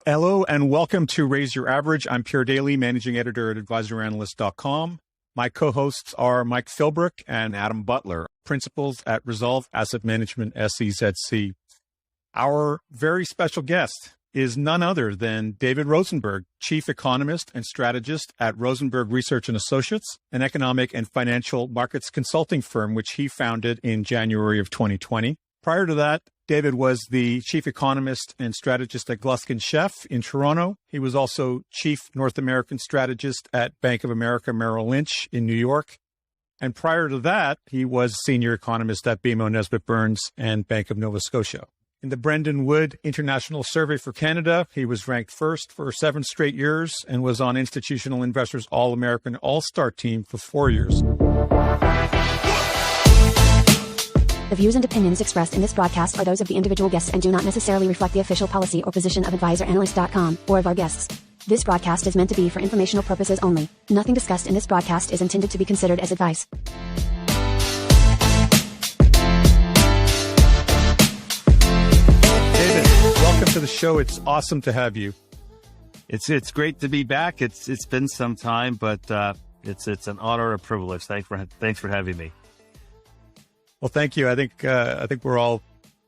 Hello and welcome to Raise Your Average. I'm Pierre Daly, Managing Editor at AdvisorAnalyst.com. My co-hosts are Mike Philbrick and Adam Butler, principals at Resolve Asset Management SEZC. Our very special guest is none other than David Rosenberg, Chief Economist and Strategist at Rosenberg Research Associates, an economic and financial markets consulting firm which he founded in January of 2020. Prior to that, David was the Chief Economist and Strategist at Gluskin Sheff in Toronto. He was also Chief North American Strategist at Bank of America Merrill Lynch in New York. And prior to that, he was Senior Economist at BMO Nesbitt Burns and Bank of Nova Scotia. In the Brendan Wood International Survey for Canada, he was ranked first for 7 straight years and was on Institutional Investors All-American All-Star team for 4 years. The views and opinions expressed in this broadcast are those of the individual guests and do not necessarily reflect the official policy or position of AdvisorAnalyst.com or of our guests. This broadcast is meant to be for informational purposes only. Nothing discussed in this broadcast is intended to be considered as advice. David, welcome to the show. It's awesome to have you. It's great to be back. It's been some time, but it's an honor and a privilege. Thanks for having me. Well, thank you. I think we're all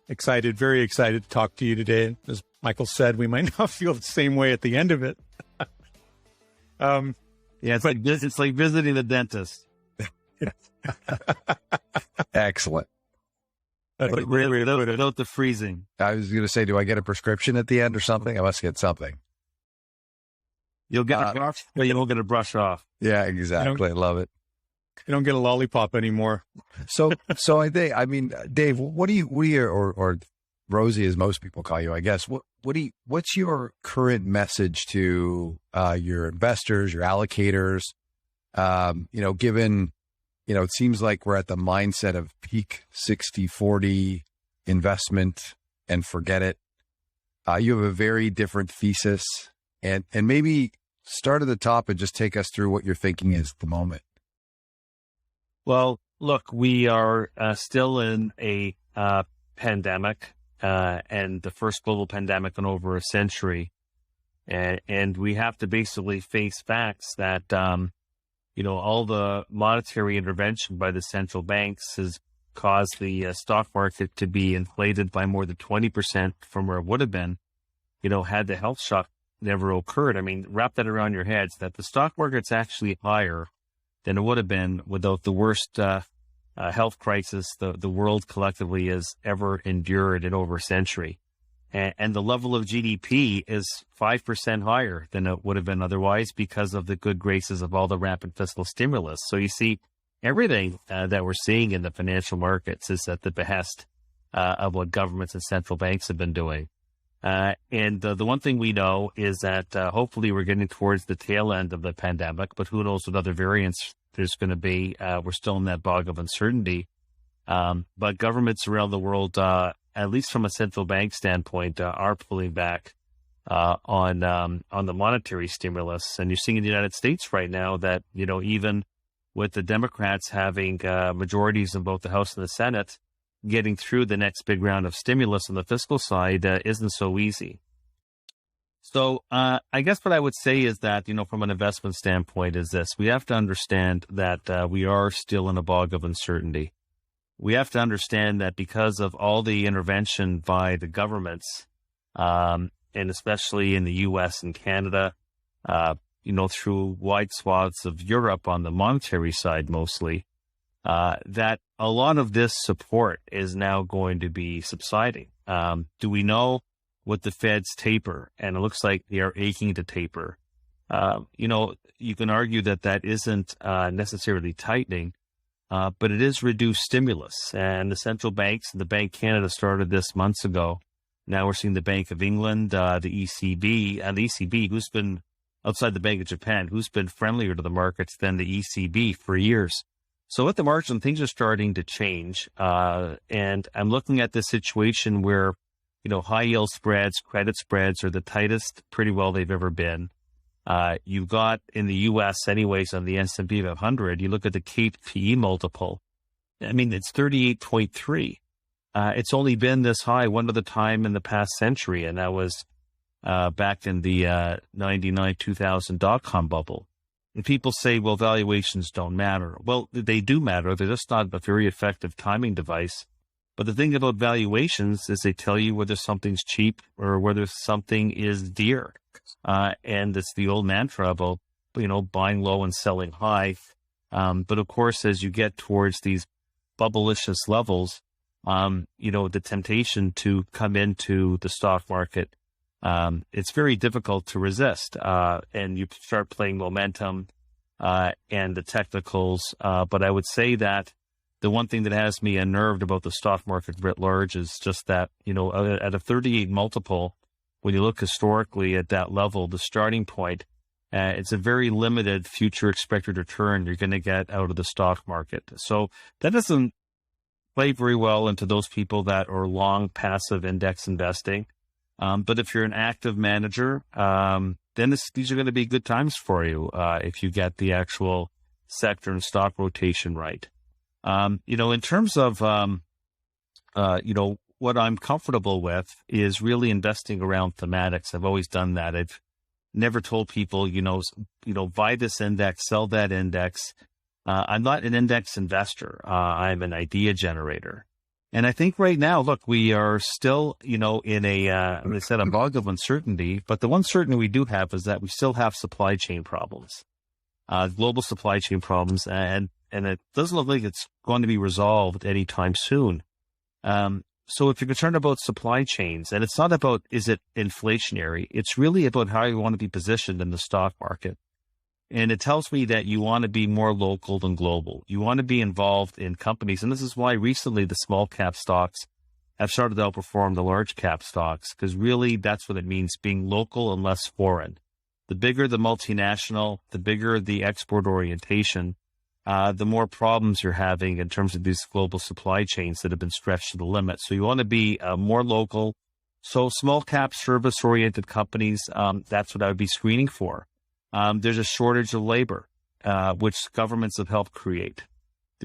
excited, very excited to talk to you today. As Michael said, we might not feel the same way at the end of it. Yeah, it's like visiting the dentist. Excellent. Without the freezing. I was going to say, do I get a prescription at the end or something? I must get something. You'll get a brush, or you don't get a brush off. Yeah, exactly. I love it. You don't get a lollipop anymore. So I think, Dave, what do you, or Rosie, as most people call you, I guess, what's your current message to your investors, your allocators? Given, it seems like we're at the mindset of peak 60-40 investment and forget it. You have a very different thesis, and maybe start at the top and just take us through what your thinking is at the moment. Well, look, we are still in a pandemic, and the first global pandemic in over a century. And we have to basically face facts that, all the monetary intervention by the central banks has caused the stock market to be inflated by more than 20% from where it would have been, had the health shock never occurred. I mean, wrap that around your heads that the stock market's actually higher than it would have been without the worst health crisis the world collectively has ever endured in over a century. And the level of GDP is 5% higher than it would have been otherwise because of the good graces of all the rampant fiscal stimulus. So you see, everything that we're seeing in the financial markets is at the behest of what governments and central banks have been doing. And the one thing we know is that hopefully we're getting towards the tail end of the pandemic, but who knows what other variants there's going to be. We're still in that bog of uncertainty. But governments around the world, at least from a central bank standpoint, are pulling back on the monetary stimulus. And you're seeing in the United States right now that, even with the Democrats having majorities in both the House and the Senate, getting through the next big round of stimulus on the fiscal side isn't so easy. So I guess what I would say is that, from an investment standpoint is this. We have to understand that we are still in a bog of uncertainty. We have to understand that because of all the intervention by the governments, and especially in the U.S. and Canada, through wide swaths of Europe on the monetary side mostly, that a lot of this support is now going to be subsiding. Do we know what the Fed's taper? And it looks like they are aching to taper. You can argue that isn't necessarily tightening, but it is reduced stimulus. And the central banks, the Bank Canada started this months ago. Now we're seeing the Bank of England, the ECB, and the ECB, who's been outside the Bank of Japan, who's been friendlier to the markets than the ECB for years. So at the margin, things are starting to change. And I'm looking at this situation where, high yield spreads, credit spreads are the tightest pretty well they've ever been. You've got in the U.S. anyways on the S&P 500, you look at the Cape PE multiple. I mean, it's 38.3. It's only been this high one other time in the past century, and that was back in the 99, 2000 dot-com bubble. And people say, well, valuations don't matter. Well, they do matter. They're just not a very effective timing device. But the thing about valuations is they tell you whether something's cheap or whether something is dear. And it's the old mantra about, buying low and selling high. But of course, as you get towards these bubblicious levels, the temptation to come into the stock market, it's very difficult to resist. And you start playing momentum and the technicals. But I would say that the one thing that has me unnerved about the stock market writ large is just that, at a 38 multiple, when you look historically at that level, the starting point, it's a very limited future expected return you're going to get out of the stock market. So that doesn't play very well into those people that are long passive index investing. But if you're an active manager, then these are going to be good times for you if you get the actual sector and stock rotation right. In terms of, what I'm comfortable with is really investing around thematics. I've always done that. I've never told people, buy this index, sell that index. I'm not an index investor. I'm an idea generator. And I think right now, look, we are still, in a bog of uncertainty, but the one certainty we do have is that we still have supply chain problems, global supply chain problems, and it doesn't look like it's going to be resolved anytime soon. So if you're concerned about supply chains, and it's not about, is it inflationary? It's really about how you want to be positioned in the stock market. And it tells me that you want to be more local than global. You want to be involved in companies. And this is why recently the small cap stocks have started to outperform the large cap stocks, because really that's what it means, being local and less foreign. The bigger the multinational, the bigger the export orientation, the more problems you're having in terms of these global supply chains that have been stretched to the limit. So you want to be more local. So small cap service oriented companies, that's what I would be screening for. There's a shortage of labor, which governments have helped create.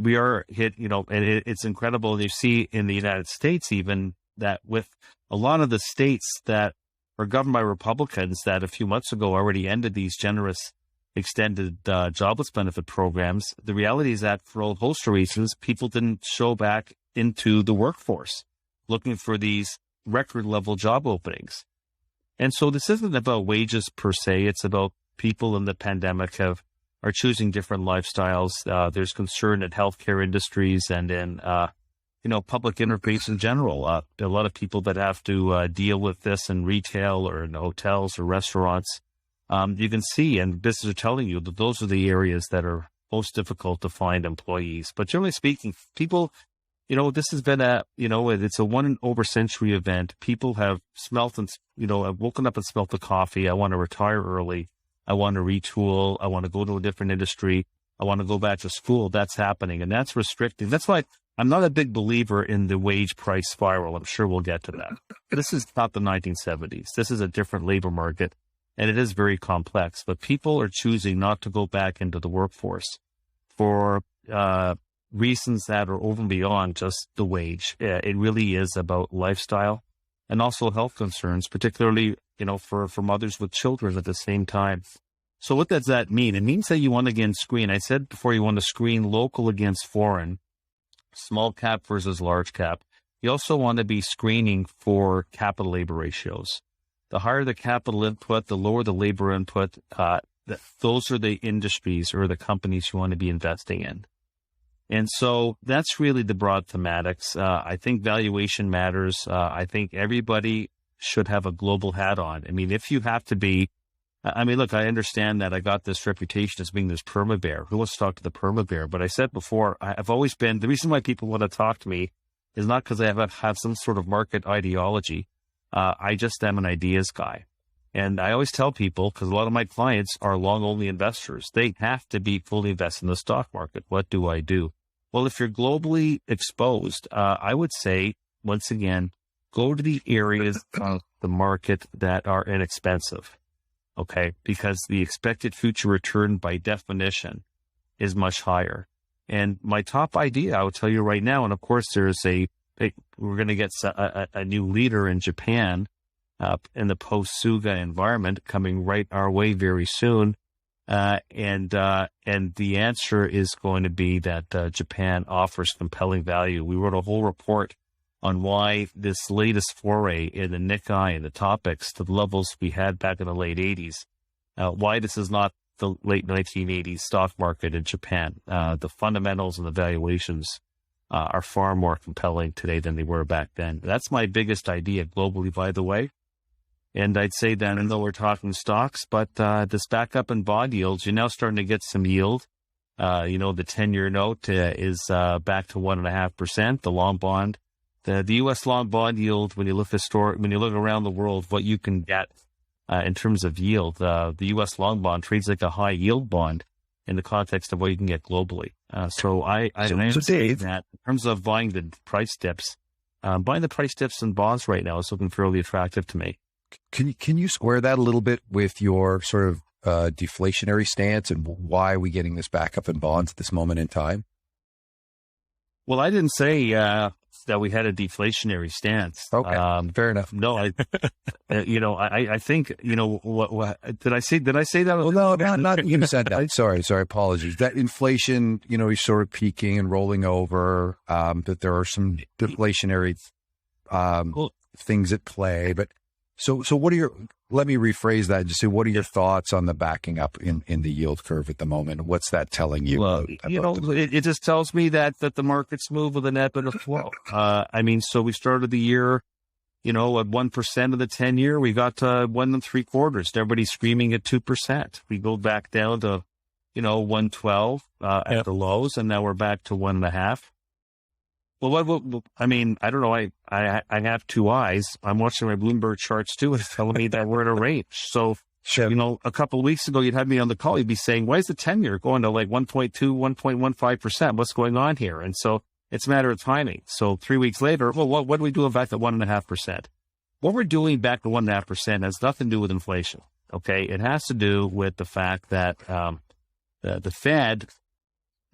We are hit, and it's incredible. You see in the United States, even that with a lot of the states that are governed by Republicans that a few months ago already ended these generous extended jobless benefit programs, the reality is that for a host of reasons, people didn't show back into the workforce looking for these record level job openings. And so this isn't about wages per se. It's about people in the pandemic are choosing different lifestyles. There's concern in healthcare industries and in, public interface in general. A lot of people that have to deal with this in retail or in hotels or restaurants. You can see, and businesses are telling you that those are the areas that are most difficult to find employees. But generally speaking, people, this has been it's a 1 over century event. People have smelt and, have woken up and smelt the coffee. I want to retire early. I want to retool. I want to go to a different industry. I want to go back to school. That's happening, and that's restricting. That's why I'm not a big believer in the wage price spiral. I'm sure we'll get to that. This is not the 1970s. This is a different labor market. And it is very complex, but people are choosing not to go back into the workforce for reasons that are over and beyond just the wage. It really is about lifestyle and also health concerns, particularly, for mothers with children at the same time. So what does that mean? It means that you want to again screen. I said before, you want to screen local against foreign, small cap versus large cap. You also want to be screening for capital labor ratios. The higher the capital input, the lower the labor input. Those are the industries or the companies you want to be investing in. And so that's really the broad thematics. I think valuation matters. I think everybody should have a global hat on. I mean, if you have to be, look, I understand that I got this reputation as being this perma bear. Who wants to talk to the perma bear? But I said before, I've always been, the reason why people want to talk to me is not because I have some sort of market ideology. I just am an ideas guy. And I always tell people, because a lot of my clients are long-only investors, they have to be fully invested in the stock market. What do I do? Well, if you're globally exposed, I would say, once again, go to the areas of the market that are inexpensive, okay? Because the expected future return by definition is much higher. And my top idea, I will tell you right now, and of course there's we're going to get a new leader in Japan in the post-Suga environment coming right our way very soon. And the answer is going to be that Japan offers compelling value. We wrote a whole report on why this latest foray in the Nikkei and the topics to the levels we had back in the late 80s, why this is not the late 1980s stock market in Japan. The fundamentals and the valuations are far more compelling today than they were back then. That's my biggest idea globally, by the way. And I'd say that, even though we're talking stocks, but this backup in bond yields, you're now starting to get some yield. The 10-year note is back to 1.5%. The long bond, the U.S. long bond yield, when you look around the world, what you can get in terms of yield, the U.S. long bond trades like a high yield bond in the context of what you can get globally. So Dave, that in terms of buying the price dips, buying the price dips in bonds right now is looking fairly attractive to me. Can you square that a little bit with your sort of deflationary stance and why are we getting this backup in bonds at this moment in time? Well, I didn't say that we had a deflationary stance. Okay, fair enough. No, I think, what did I say? Did I say that? Well, no, not you said that. Sorry, apologies. That inflation, is sort of peaking and rolling over. That there are some deflationary things at play, but. So what are let me rephrase that and just say, what are your thoughts on the backing up in the yield curve at the moment? What's that telling you? Well, it just tells me that the markets move with an ebb and a flow. So we started the year, at 1% of the 10-year, we got to 1 3/4. Everybody's screaming at 2%. We go back down to, 112 at the lows, and now we're back to 1.5. Well, I don't know. I have two eyes. I'm watching my Bloomberg charts too. It's telling me that we're at a range. So, sure. A couple of weeks ago, you'd have me on the call. You'd be saying, why is the 10-year going to like 1.2, 1.15%? What's going on here? And so it's a matter of timing. So 3 weeks later, well, what do we do back to 1.5%? What we're doing back to 1.5% has nothing to do with inflation. Okay. It has to do with the fact that, the Fed,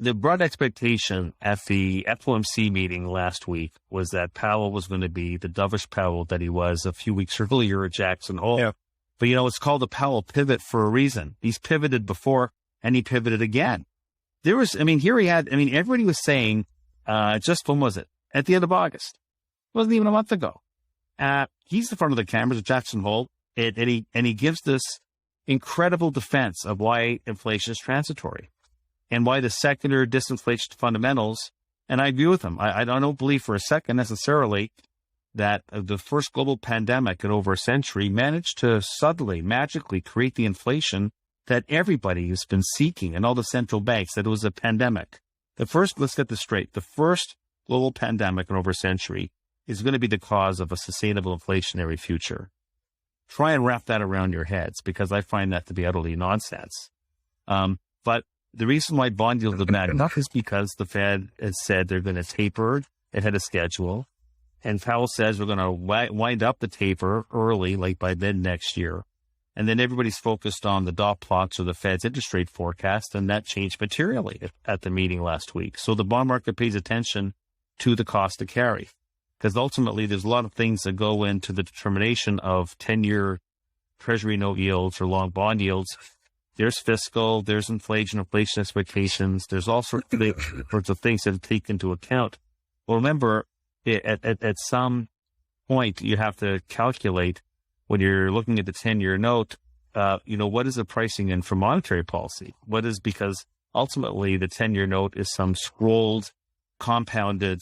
the broad expectation at the FOMC meeting last week was that Powell was going to be the dovish Powell that he was a few weeks earlier at Jackson Hole. Yeah. But, it's called the Powell pivot for a reason. He's pivoted before and he pivoted again. Everybody was saying, when was it? At the end of August. It wasn't even a month ago. He's the front of the cameras at Jackson Hole and he gives this incredible defense of why inflation is transitory. And why the secular disinflation fundamentals, and I agree with him. I don't believe for a second necessarily that the first global pandemic in over a century managed to suddenly, magically create the inflation that everybody has been seeking and all the central banks, that it was a pandemic. Let's get this straight. The first global pandemic in over a century is going to be the cause of a sustainable inflationary future. Try and wrap that around your heads, because I find that to be utterly nonsense. But the reason why bond yields have backed up is because the Fed has said they're going to taper ahead of schedule. And Powell says we're going to wind up the taper early, like by mid next year. And then everybody's focused on the dot plots or the Fed's interest rate forecast. And that changed materially at the meeting last week. So the bond market pays attention to the cost to carry, because ultimately there's a lot of things that go into the determination of 10-year treasury note yields or long bond yields. There's fiscal, there's inflation expectations, there's all sorts of things that take into account. Well, remember, at some point, you have to calculate when you're looking at the 10-year note, what is the pricing in for monetary policy? Because ultimately the 10-year note is some scrolled, compounded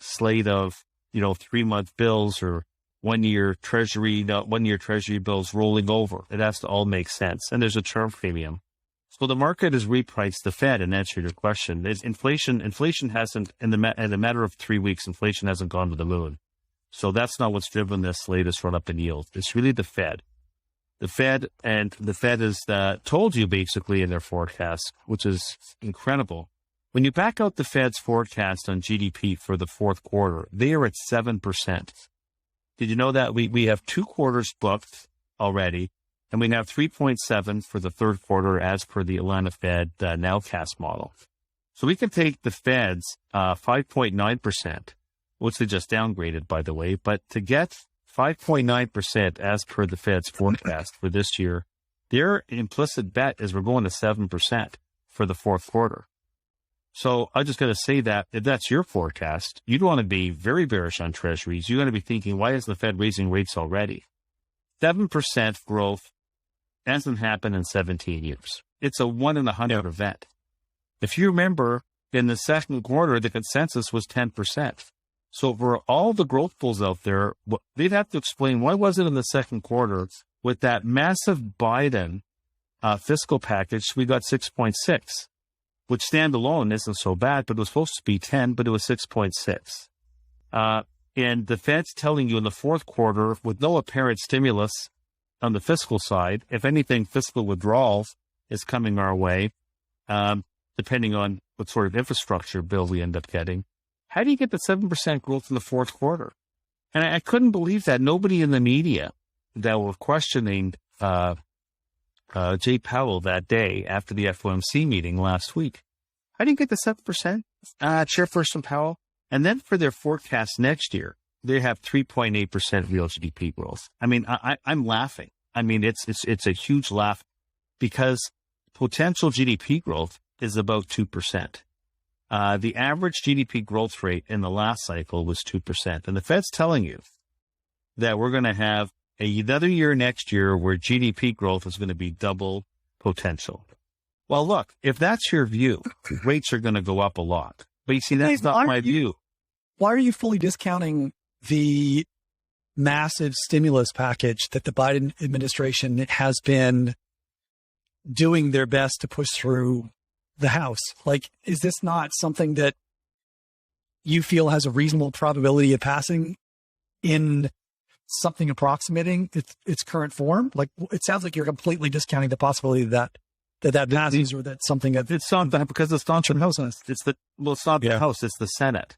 slate of, 3-month bills or 1-year treasury bills rolling over. It has to all make sense. And there's a term premium. So the market has repriced the Fed, and answer your question. There's inflation hasn't, in a matter of 3 weeks, inflation hasn't gone to the moon. So that's not what's driven this latest run up in yield. It's really the Fed. The Fed has told you basically in their forecast, which is incredible. When you back out the Fed's forecast on GDP for the fourth quarter, they are at 7%. Did you know that we have 2 quarters booked already, and we have 3.7 for the third quarter as per the Atlanta Fed nowcast model. So we can take the Fed's 5.9%, which they just downgraded, by the way, but to get 5.9% as per the Fed's forecast for this year. Their implicit bet is we're going to 7% for the fourth quarter. So I just got to say that if that's your forecast, you'd want to be very bearish on treasuries. You're going to be thinking, why is the Fed raising rates already? 7% growth hasn't happened in 17 years. It's a 1 in 100 event. If you remember, in the second quarter, the consensus was 10%. So for all the growth bulls out there, they'd have to explain why was it in the second quarter with that massive Biden fiscal package, we got 6.6, which standalone isn't so bad, but it was supposed to be 10, but it was 6.6. And the Fed's telling you in the fourth quarter, with no apparent stimulus on the fiscal side, if anything, fiscal withdrawals is coming our way, depending on what sort of infrastructure bill we end up getting. How do you get the 7% growth in the fourth quarter? And I couldn't believe that nobody in the media that were questioning Jay Powell that day after the FOMC meeting last week. How do you get the 7%, Chairperson Powell? And then for their forecast next year, they have 3.8% real GDP growth. I mean, I'm laughing. I mean, it's a huge laugh because potential GDP growth is about 2%. The average GDP growth rate in the last cycle was 2%. And the Fed's telling you that we're going to have another year next year where GDP growth is going to be double potential. Well, look, if that's your view, rates are going to go up a lot. But you see, that's not my view. Why are you fully discounting the massive stimulus package that the Biden administration has been doing their best to push through the House? Like, is this not something that you feel has a reasonable probability of passing in something approximating its current form? Like, it sounds like you're completely discounting the possibility that passes, or that something that it's not that because it's not the House. It's not the House. It's the Senate.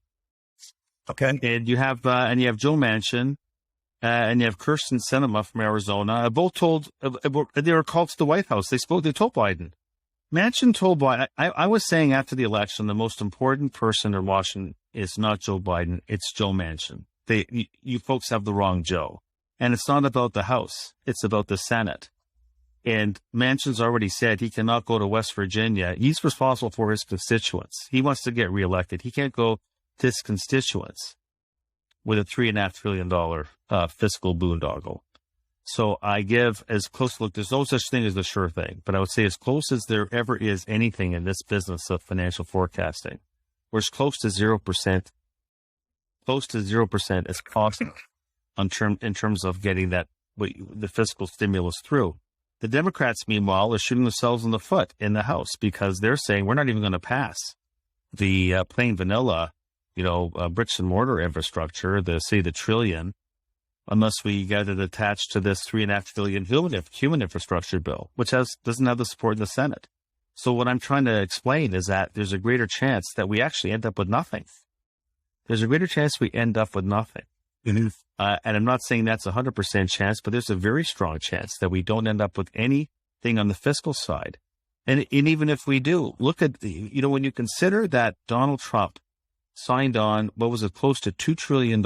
Okay. And you have Joe Manchin, and you have Kirsten Sinema from Arizona. Both told they were called to the White House. They told Biden. Manchin told Biden. I was saying after the election, the most important person in Washington is not Joe Biden. It's Joe Manchin. You folks have the wrong Joe. And it's not about the House. It's about the Senate. And Manchin's already said he cannot go to West Virginia. He's responsible for his constituents. He wants to get reelected. He can't go to his constituents with a $3.5 trillion fiscal boondoggle. So I give as close a look. There's no such thing as a sure thing, but I would say as close as there ever is anything in this business of financial forecasting, we're as close to 0%. Close to 0% as possible in terms of getting the fiscal stimulus through. The Democrats, meanwhile, are shooting themselves in the foot in the House because they're saying we're not even going to pass the plain vanilla, bricks and mortar infrastructure, the trillion, unless we get it attached to this $3.5 trillion human infrastructure bill, which doesn't have the support in the Senate. So what I'm trying to explain is that there's a greater chance that we actually end up with nothing. There's a greater chance we end up with nothing. Mm-hmm. And I'm not saying that's a 100% chance, but there's a very strong chance that we don't end up with anything on the fiscal side. And even if we do, look at when you consider that Donald Trump signed on, close to $2 trillion,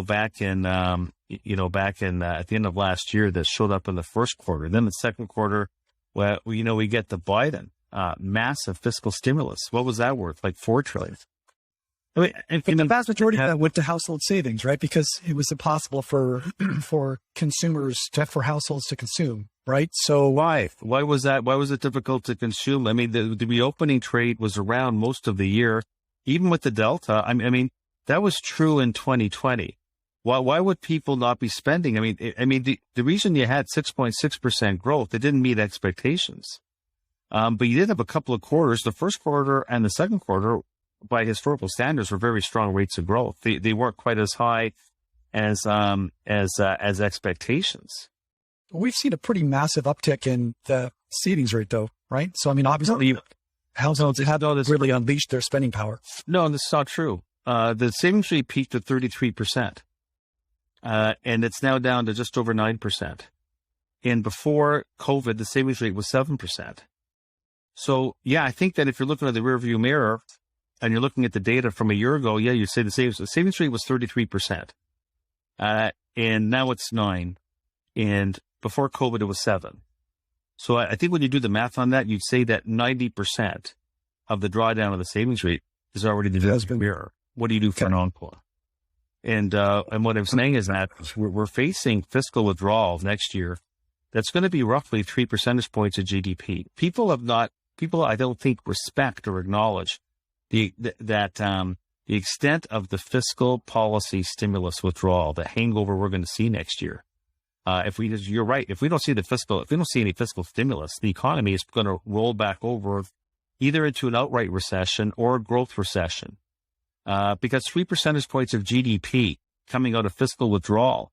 back in at the end of last year that showed up in the first quarter. Then the second quarter, we get the Biden massive fiscal stimulus. What was that worth? Like $4 trillion. I mean, and the vast majority of that went to household savings, right? Because it was impossible for households to consume, right? So why was that? Why was it difficult to consume? I mean, the reopening trade was around most of the year, even with the Delta. I mean, that was true in 2020. Why would people not be spending? I mean, the reason you had 6.6% growth, it didn't meet expectations. But you did have a couple of quarters. The first quarter and the second quarter, by historical standards, were very strong rates of growth. They weren't quite as high as expectations. We've seen a pretty massive uptick in the savings rate, though, right? So, I mean, obviously, households have really unleashed their spending power. No, this is not true. The savings rate peaked at 33%, and it's now down to just over 9%. And before COVID, the savings rate was 7%. So, yeah, I think that if you're looking at the rearview mirror, and you're looking at the data from a year ago, you say the savings rate was 33%. and now it's 9. And before COVID, it was 7. So I think when you do the math on that, you'd say that 90% of the drawdown of the savings rate is already the rearview mirror. What do you do for an encore? And what I'm saying is that we're facing fiscal withdrawal next year. That's going to be roughly 3 percentage points of GDP. People I don't think respect or acknowledge the extent of the fiscal policy stimulus withdrawal, the hangover we're going to see next year. You're right. If we don't see any fiscal stimulus, the economy is going to roll back over either into an outright recession or a growth recession. Because 3 percentage points of GDP coming out of fiscal withdrawal,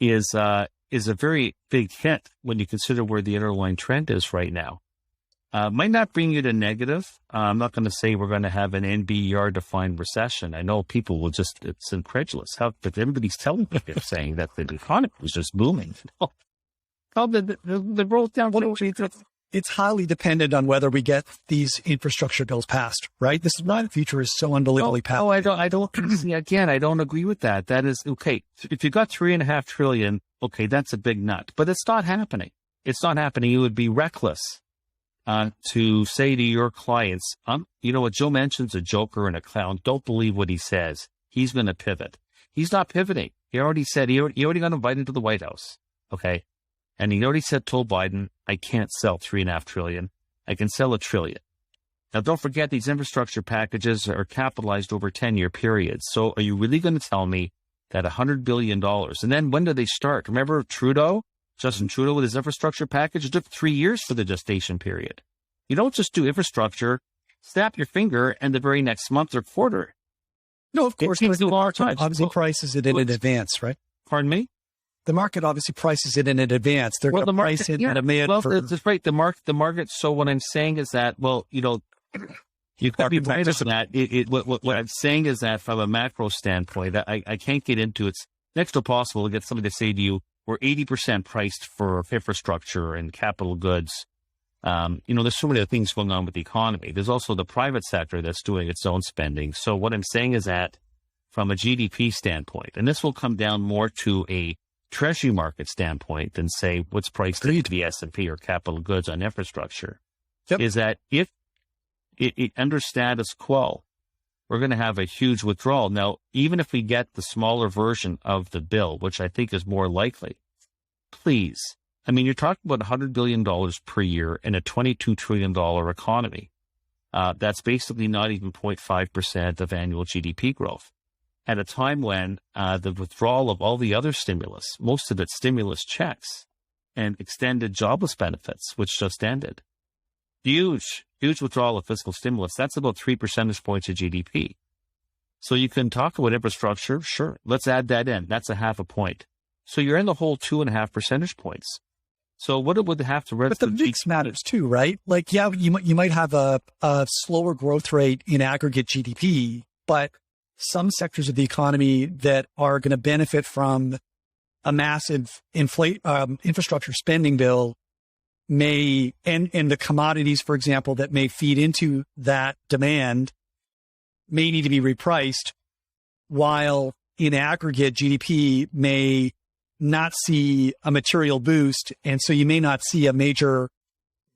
is a very big hit when you consider where the underlying trend is right now. Might not bring you to negative. I'm not going to say we're going to have an NBER-defined recession. I know people will it's incredulous. But everybody's telling me they're saying that the economy was just booming. The growth down. It's highly dependent on whether we get these infrastructure bills passed, right? This is why the future is so unbelievably packed. No, I don't. Again, I don't agree with that. That is, okay, if you got $3.5 trillion, okay, that's a big nut. But it's not happening. It's not happening. It would be reckless to say to your clients, you know what, Joe Manchin's a joker and a clown. Don't believe what he says. He's going to pivot. He's not pivoting. He already said, he already got invited to the White House. Okay. And he already told Biden, I can't sell $3.5 trillion. I can sell $1 trillion. Now, don't forget these infrastructure packages are capitalized over 10-year periods. So are you really going to tell me that $100 billion, and then when do they start? Remember Justin Trudeau with his infrastructure package? It took 3 years for the gestation period. You don't just do infrastructure, snap your finger, and the very next month or quarter. No, of course. It takes a long time. Obviously prices it in advance, right? Pardon me? The market obviously prices it in advance. They're going to price it at a minute. Well, that's right. The market. So what I'm saying is that, well, you know, you could be right on that. What I'm saying is that from a macro standpoint, I can't get into it's next to impossible to get somebody to say to you, we're 80% priced for infrastructure and capital goods. You know, there's so many other things going on with the economy. There's also the private sector that's doing its own spending. So what I'm saying is that from a GDP standpoint, and this will come down more to a treasury market standpoint than say what's priced into the S&P or capital goods on infrastructure, is that if it under status quo, we're going to have a huge withdrawal. Now, even if we get the smaller version of the bill, which I think is more likely, please, I mean, you're talking about $100 billion per year in a $22 trillion economy. That's basically not even 0.5% of annual GDP growth. At a time when the withdrawal of all the other stimulus, most of it stimulus checks and extended jobless benefits, which just ended. Huge withdrawal of fiscal stimulus. That's about 3 percentage points of GDP. So you can talk about infrastructure. Sure. Let's add that in. That's 0.5 point. So you're in the whole 2.5 percentage points. So what it would have to... But the mix matters too, right? Like, yeah, you might have a slower growth rate in aggregate GDP, but some sectors of the economy that are going to benefit from a massive infrastructure spending bill may, and the commodities, for example, that may feed into that demand may need to be repriced, while in aggregate GDP may not see a material boost. And so you may not see a major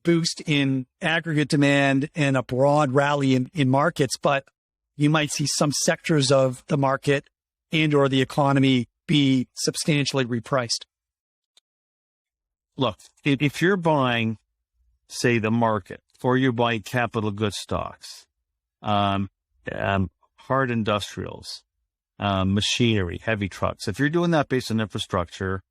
boost in aggregate demand and a broad rally in markets, but you might see some sectors of the market and or the economy be substantially repriced. Look, if you're buying, say, the market, or you're buying capital goods stocks, hard industrials, machinery, heavy trucks, if you're doing that based on infrastructure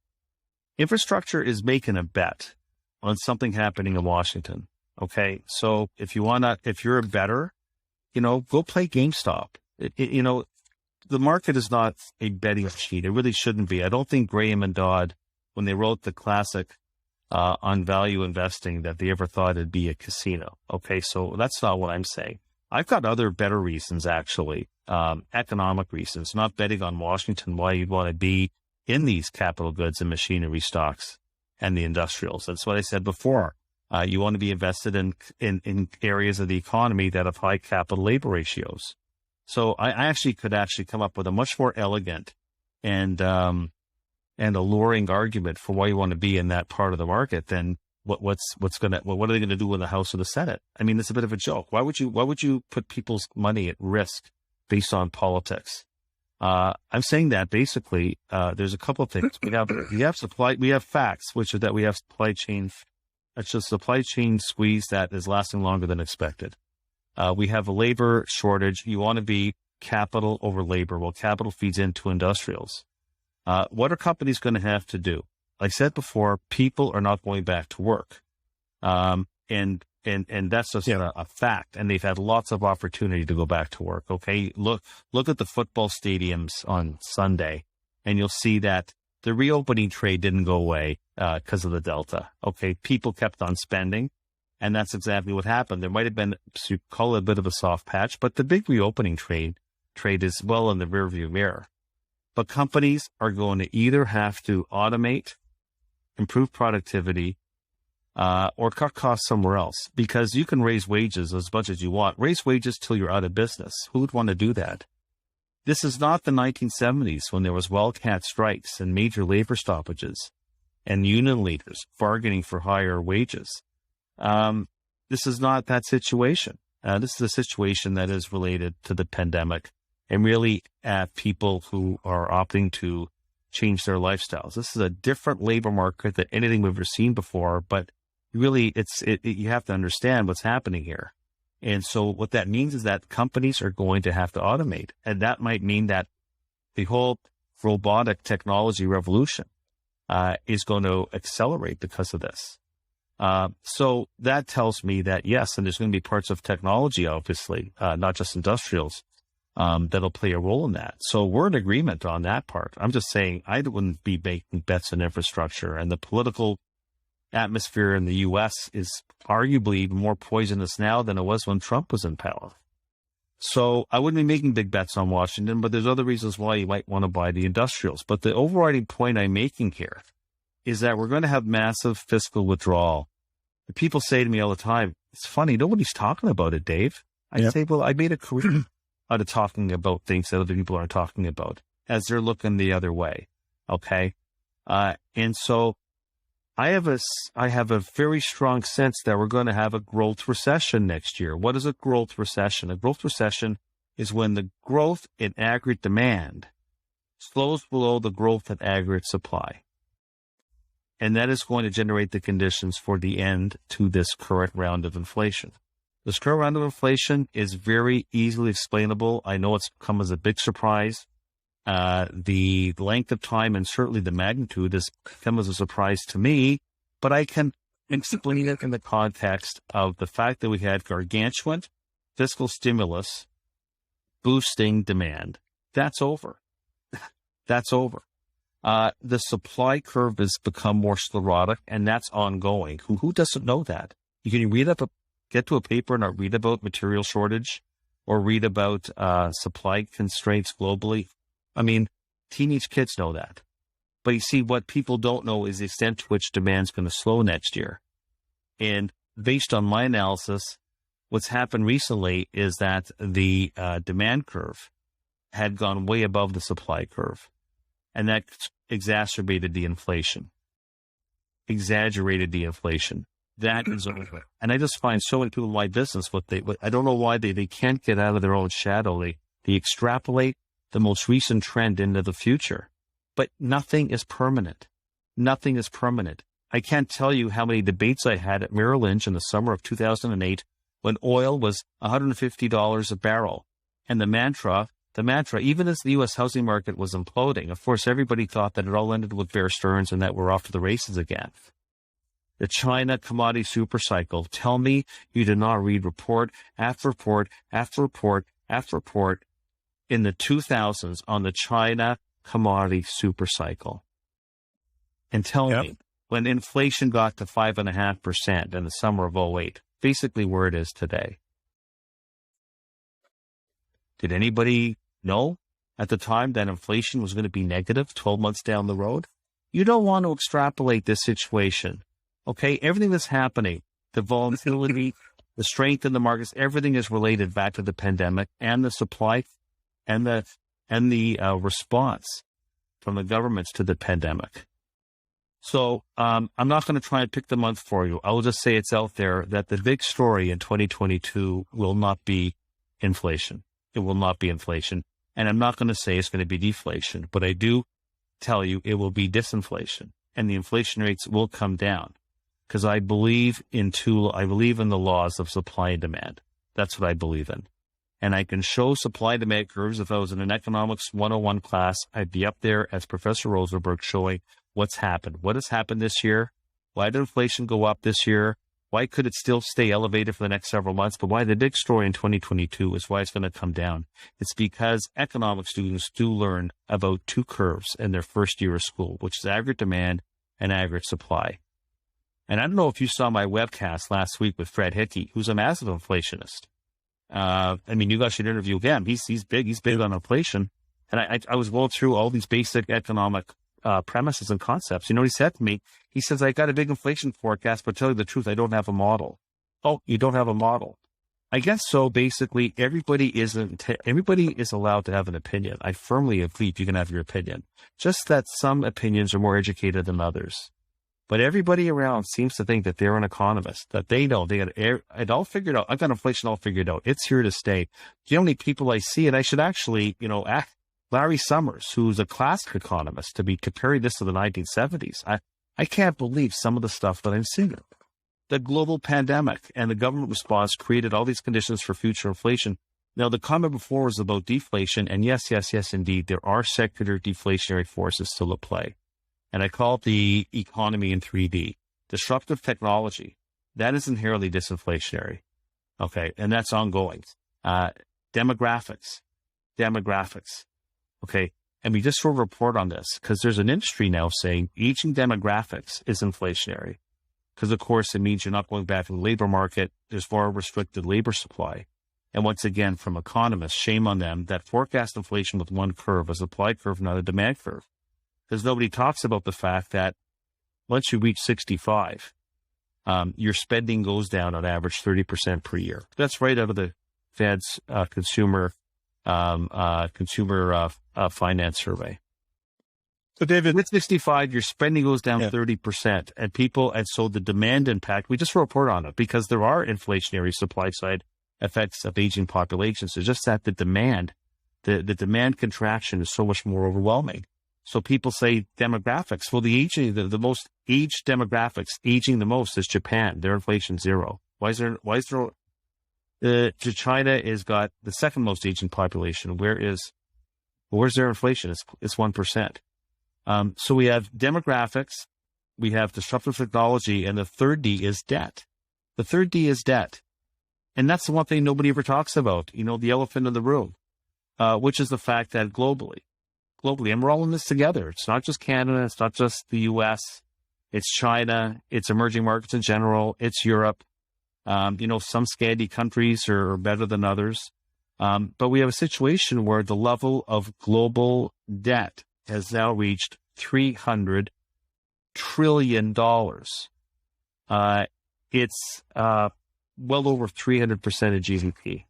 is making a bet on something happening in Washington. Okay. So if you're a bettor, you know, go play GameStop. You know, the market is not a betting machine. It really shouldn't be. I don't think Graham and Dodd, when they wrote the classic on value investing, that they ever thought it'd be a casino. Okay, so that's not what I'm saying. I've got other better reasons, actually, economic reasons, not betting on Washington, why you'd want to be in these capital goods and machinery stocks and the industrials. That's what I said before. You want to be invested in areas of the economy that have high capital labor ratios. So I could come up with a much more elegant and alluring argument for why you want to be in that part of the market, then what are they going to do in the House or the Senate? I mean, it's a bit of a joke. Why would you put people's money at risk based on politics? I'm saying that basically, there's a couple of things. We have facts, which are that we have supply chain squeeze that is lasting longer than expected. We have a labor shortage. You want to be capital over labor. Well, capital feeds into industrials. What are companies going to have to do? Like I said before, people are not going back to work. And that's just a fact. And they've had lots of opportunity to go back to work. Okay. Look at the football stadiums on Sunday, and you'll see that the reopening trade didn't go away, because of the Delta. Okay. People kept on spending, and that's exactly what happened. There might have been, so you call it a bit of a soft patch, but the big reopening trade is well in the rearview mirror. But companies are going to either have to automate, improve productivity, or cut costs somewhere else, because you can raise wages as much as you want. Raise wages till you're out of business. Who would want to do that? This is not the 1970s when there was wildcat strikes and major labor stoppages and union leaders bargaining for higher wages. This is not that situation. This is a situation that is related to the pandemic and really people who are opting to change their lifestyles. This is a different labor market than anything we've ever seen before, but really you have to understand what's happening here. And so what that means is that companies are going to have to automate, and that might mean that the whole robotic technology revolution is going to accelerate because of this. So that tells me that yes, and there's going to be parts of technology, obviously, not just industrials, that'll play a role in that. So we're in agreement on that part. I'm just saying I wouldn't be making bets on infrastructure, and the political atmosphere in the U.S. is arguably more poisonous now than it was when Trump was in power. So I wouldn't be making big bets on Washington, but there's other reasons why you might want to buy the industrials. But the overriding point I'm making here is that we're going to have massive fiscal withdrawal. And people say to me all the time, it's funny, nobody's talking about it, Dave. I say, well, I made a career out of talking about things that other people aren't talking about as they're looking the other way. Okay. And so I have a very strong sense that we're going to have a growth recession next year. What is a growth recession? A growth recession is when the growth in aggregate demand slows below the growth in aggregate supply. And that is going to generate the conditions for the end to this current round of inflation. This current round of inflation is very easily explainable. I know it's come as a big surprise. The length of time and certainly the magnitude has come as a surprise to me, but I can explain it in the context of the fact that we had gargantuan fiscal stimulus boosting demand. That's over. That's over. The supply curve has become more sclerotic, and that's ongoing. Who doesn't know that? You can get to a paper and read about material shortage or read about supply constraints globally. I mean, teenage kids know that. But you see, what people don't know is the extent to which demand's going to slow next year. And based on my analysis, what's happened recently is that the demand curve had gone way above the supply curve. And that exacerbated the inflation. Exaggerated the inflation. That is over. And I just find so many people in my business, I don't know why they can't get out of their own shadow. They extrapolate the most recent trend into the future. But nothing is permanent. Nothing is permanent. I can't tell you how many debates I had at Merrill Lynch in the summer of 2008 when oil was $150 a barrel. And the mantra, even as the U.S. housing market was imploding, of course, everybody thought that it all ended with Bear Stearns and that we're off to the races again. The China commodity supercycle. Tell me you did not read report after report after report after report in the 2000s on the China commodity supercycle. And tell me, when inflation got to 5.5% in the summer of 2008, basically where it is today, did anybody know at the time that inflation was going to be negative 12 months down the road? You don't want to extrapolate this situation. Okay, everything that's happening, the volatility, the strength in the markets, everything is related back to the pandemic and the supply and the response. from the governments to the pandemic. So I'm not going to try and pick the month for you. I will just say it's out there that the big story in 2022 will not be inflation. It will not be inflation. And I'm not going to say it's going to be deflation, but I do tell you it will be disinflation, and the inflation rates will come down, because I believe in the laws of supply and demand. That's what I believe in. And I can show supply and demand curves. If I was in an economics 101 class, I'd be up there as Professor Rosenberg showing what's happened. What has happened this year? Why did inflation go up this year? Why could it still stay elevated for the next several months? But why the big story in 2022 is why it's going to come down. It's because economics students do learn about two curves in their first year of school, which is aggregate demand and aggregate supply. And I don't know if you saw my webcast last week with Fred Hickey, who's a massive inflationist. You guys should interview him. He's big on inflation. And I was going through all these basic economic premises and concepts. You know what he said to me? He says, I got a big inflation forecast, but tell you the truth, I don't have a model. Oh, you don't have a model? I guess so. Basically, everybody is allowed to have an opinion. I firmly believe you can have your opinion. Just that some opinions are more educated than others. But everybody around seems to think that they're an economist, that they know they got it all figured out. I've got inflation all figured out. It's here to stay. The only people I see, and I should actually, ask Larry Summers, who's a classic economist, to be comparing this to the 1970s. I can't believe some of the stuff that I'm seeing. The global pandemic and the government response created all these conditions for future inflation. Now, the comment before was about deflation, and yes, indeed, there are secular deflationary forces still at play. And I call it the economy in 3D. Disruptive technology, that is inherently disinflationary. Okay, and that's ongoing. Demographics. Okay, and we just wrote a report on this because there's an industry now saying aging demographics is inflationary. Because, of course, it means you're not going back to the labor market. There's more restricted labor supply. And once again, from economists, shame on them that forecast inflation with one curve, a supply curve, not a demand curve. Because nobody talks about the fact that once you reach 65, your spending goes down on average 30% per year. That's right out of the Fed's consumer finance survey. So, David, with 65, your spending goes down 30%, and so the demand impact, we just report on it because there are inflationary supply side effects of aging populations. It's just that the demand contraction is so much more overwhelming. So people say demographics. Well, the most aged demographics aging the most is Japan. Their inflation zero. Why is there? China has got the second most aging population. Where's their inflation? It's 1%. So we have demographics, we have disruptive technology, and the third D is debt. The third D is debt. And that's the one thing nobody ever talks about, the elephant in the room, which is the fact that globally, and we're all in this together. It's not just Canada, it's not just the US, it's China, it's emerging markets in general, it's Europe. Some Scandi countries are better than others. But we have a situation where the level of global debt has now reached $300 trillion. It's well over 300% of GDP.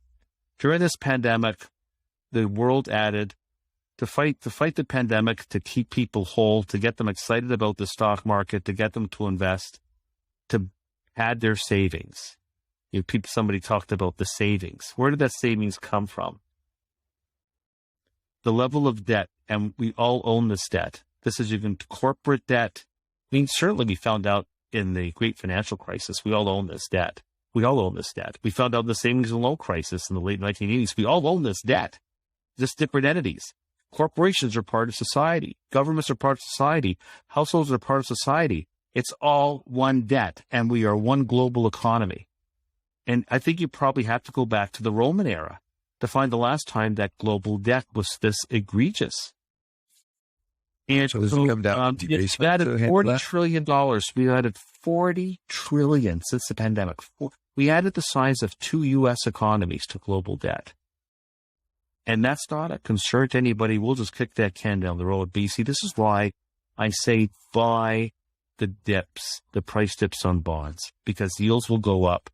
During this pandemic, the world added to fight the pandemic, to keep people whole, to get them excited about the stock market, to get them to invest, to add their savings. Somebody talked about the savings. Where did that savings come from? The level of debt, and we all own this debt. This is even corporate debt. Certainly we found out in the great financial crisis, we all own this debt. We found out in the savings and loan crisis in the late 1980s. We all own this debt. Just different entities. Corporations are part of society. Governments are part of society. Households are part of society. It's all one debt, and we are one global economy. And I think you probably have to go back to the Roman era to find the last time that global debt was this egregious. And so this will come down to we added $40 trillion. We added $40 trillion since the pandemic. We added the size of 2 U.S. economies to global debt. And that's not a concern to anybody. We'll just kick that can down the road. BC, this is why I say buy the dips, the price dips on bonds, because yields will go up.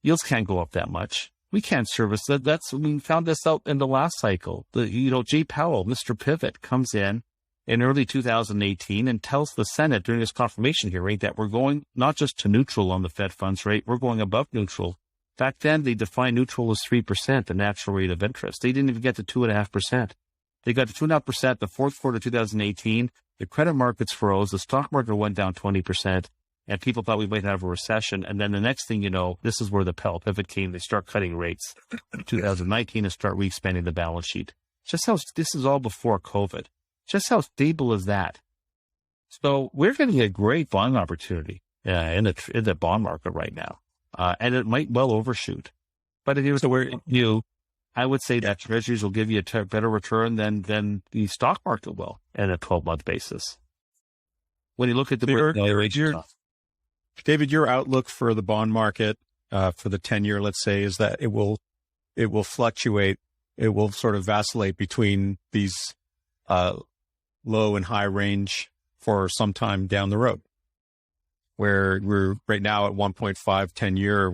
Yields can't go up that much. We can't service that. We found this out in the last cycle. Jay Powell, Mr. Pivot, comes in in early 2018 and tells the Senate during this confirmation hearing that we're going not just to neutral on the Fed funds rate, we're going above neutral. Back then, they defined neutral as 3%, the natural rate of interest. They didn't even get to 2.5%. They got to 2.5% the fourth quarter of 2018. The credit markets froze. The stock market went down 20%, and people thought we might have a recession. And then the next thing you know, this is where the pivot came. They start cutting rates in 2019 and start re-expanding the balance sheet. This is all before COVID. Just how stable is that? So we're getting a great buying opportunity in the bond market right now. And it might well overshoot. But if you were new, I would say that treasuries will give you a better return than the stock market will on a 12-month basis. When you look at the David, your outlook for the bond market for the 10-year, let's say, is that it will fluctuate. It will sort of vacillate between these low and high range for some time down the road. Where we're right now at 1.5 10-year,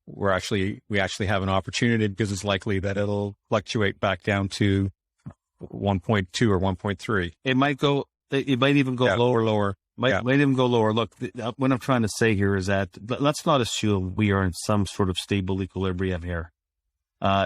we actually have an opportunity because it's likely that it'll fluctuate back down to 1.2 or 1.3. It might even go lower. Might even go lower. Look, what I'm trying to say here is that let's not assume we are in some sort of stable equilibrium here.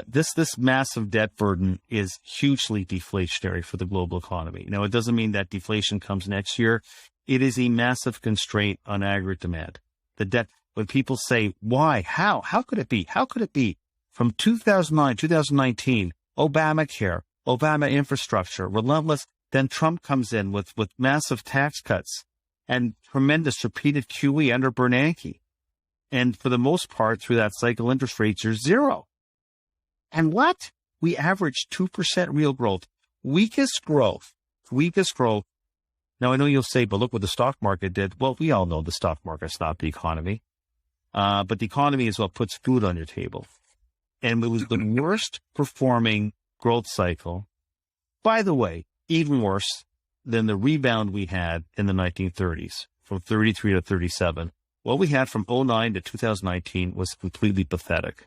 This massive debt burden is hugely deflationary for the global economy. Now, it doesn't mean that deflation comes next year. It is a massive constraint on aggregate demand. The debt, when people say, why, how could it be? How could it be? From 2009, 2019, Obamacare, Obama infrastructure, relentless, then Trump comes in with massive tax cuts and tremendous repeated QE under Bernanke. And for the most part, through that cycle, interest rates are zero. And what? We averaged 2% real growth. Weakest growth. Now, I know you'll say, but look what the stock market did. Well, we all know the stock market's not the economy. But the economy is what puts food on your table. And it was the worst performing growth cycle. By the way, even worse than the rebound we had in the 1930s, from 33 to 37. What we had from 2009 to 2019 was completely pathetic.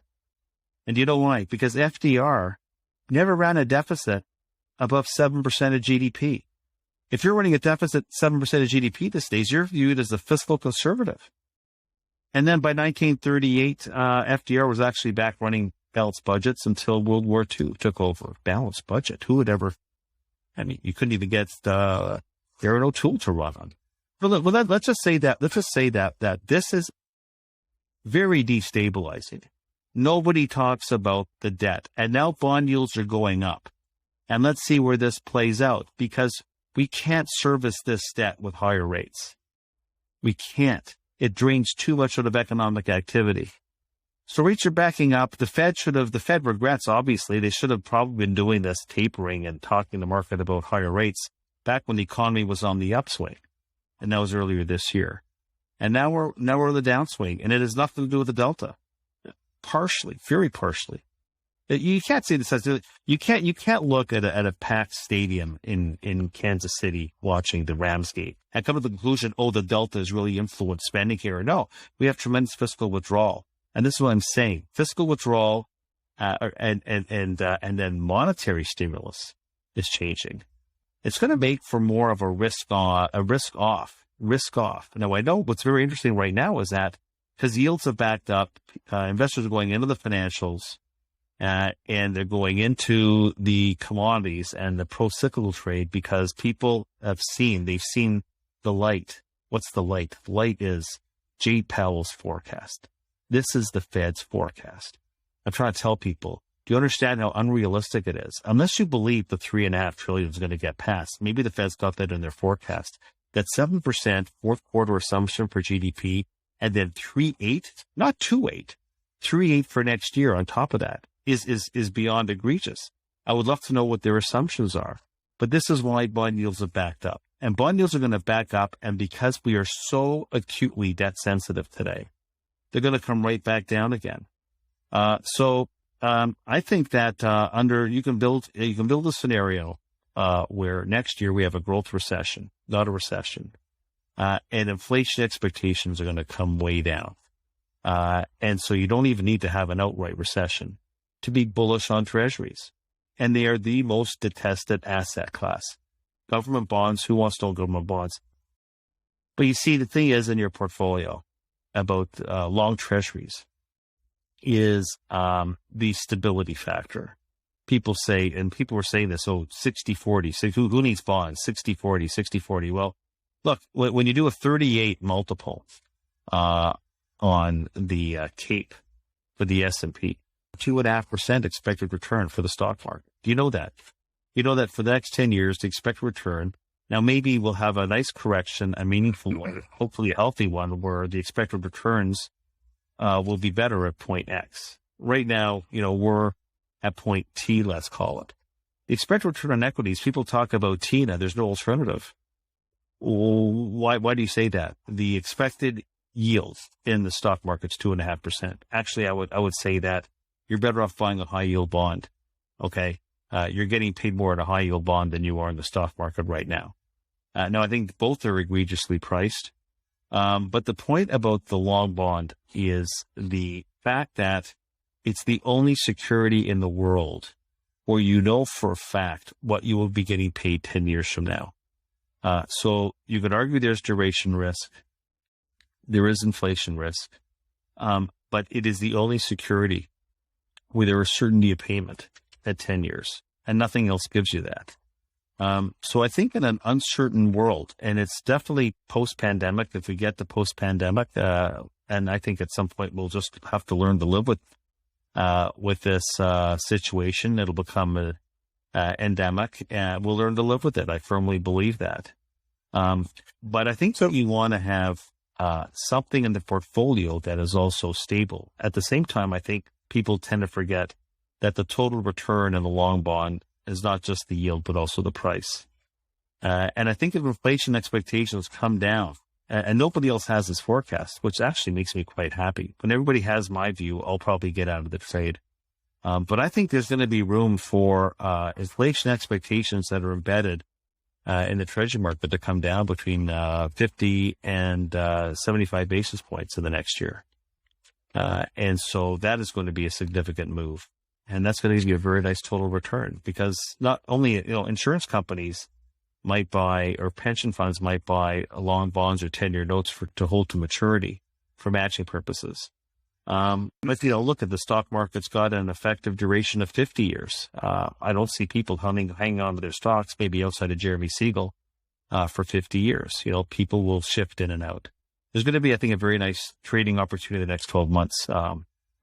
And you know why? Because FDR never ran a deficit above 7% of GDP. If you're running a deficit 7% of GDP these days, you're viewed as a fiscal conservative. And then by 1938, FDR was actually back running balanced budgets until World War II took over. Balanced budget. Who would ever? I mean, you couldn't even get Aaron O'Toole to run on. Well, let's just say that this is very destabilizing. Nobody talks about the debt, and now bond yields are going up. And let's see where this plays out, because we can't service this debt with higher rates. We can't. It drains too much out of economic activity. So rates are backing up. The Fed regrets, obviously. They should have probably been doing this tapering and talking to the market about higher rates back when the economy was on the upswing. And that was earlier this year. And now we're in the downswing, and it has nothing to do with the Delta. Partially, very partially. You can't say this as you can't look at a packed stadium in Kansas City watching the Rams game and come to the conclusion, the Delta has really influenced spending here. No, we have tremendous fiscal withdrawal, and this is what I'm saying: fiscal withdrawal, and then monetary stimulus is changing. It's going to make for more of a risk off. Now, I know what's very interesting right now is that because yields have backed up, investors are going into the financials. And they're going into the commodities and the pro-cyclical trade because people they've seen the light. What's the light? The light is Jay Powell's forecast. This is the Fed's forecast. I'm trying to tell people, do you understand how unrealistic it is? Unless you believe the $3.5 trillion is going to get passed, maybe the Fed's got that in their forecast, that 7% fourth quarter assumption for GDP, and then 3.8, not 2.8, 3.8 for next year on top of that. Is beyond egregious. I would love to know what their assumptions are. But this is why bond yields have backed up. And bond yields are going to back up, and because we are so acutely debt sensitive today, they're going to come right back down again. So I think that you can build a scenario where next year we have a growth recession, not a recession, and inflation expectations are going to come way down. And so you don't even need to have an outright recession to be bullish on treasuries. And they are the most detested asset class. Government bonds, who wants to own government bonds? But you see, the thing is in your portfolio about long treasuries is the stability factor. People say, and people were saying this, 60-40, who needs bonds? 60-40, 60-40. Well, look, when you do a 38 multiple on the CAPE for the S&P, 2.5% expected return for the stock market. Do you know that? You know that for the next 10 years, the expected return, now maybe we'll have a nice correction, a meaningful one, hopefully a healthy one, where the expected returns will be better at point X. Right now, we're at point T, let's call it. The expected return on equities, people talk about TINA, there's no alternative. Why do you say that? The expected yield in the stock market's 2.5%. Actually, I would say that you're better off buying a high yield bond. Okay. You're getting paid more at a high yield bond than you are in the stock market right now. Now, I think both are egregiously priced. But the point about the long bond is the fact that it's the only security in the world where you know for a fact what you will be getting paid 10 years from now. So you could argue there's duration risk. There is inflation risk. But it is the only security where there is certainty of payment at 10 years, and nothing else gives you that. So I think in an uncertain world, and it's definitely post-pandemic, if we get to post-pandemic, and I think at some point we'll just have to learn to live with this situation. It'll become endemic, and we'll learn to live with it. I firmly believe that. But I think that you want to have something in the portfolio that is also stable. At the same time, I think people tend to forget that the total return in the long bond is not just the yield, but also the price. And I think if inflation expectations come down, and nobody else has this forecast, which actually makes me quite happy. When everybody has my view, I'll probably get out of the trade. But I think there's going to be room for inflation expectations that are embedded in the treasury market to come down between 50 and 75 basis points in the next year. And so that is going to be a significant move. And that's going to give you a very nice total return, because not only, insurance companies might buy, or pension funds might buy long bonds or 10-year notes to hold to maturity for matching purposes. But, look at the stock market's got an effective duration of 50 years. I don't see people hanging on to their stocks, maybe outside of Jeremy Siegel, for 50 years. People will shift in and out. There's going to be, I think, a very nice trading opportunity the next 12 months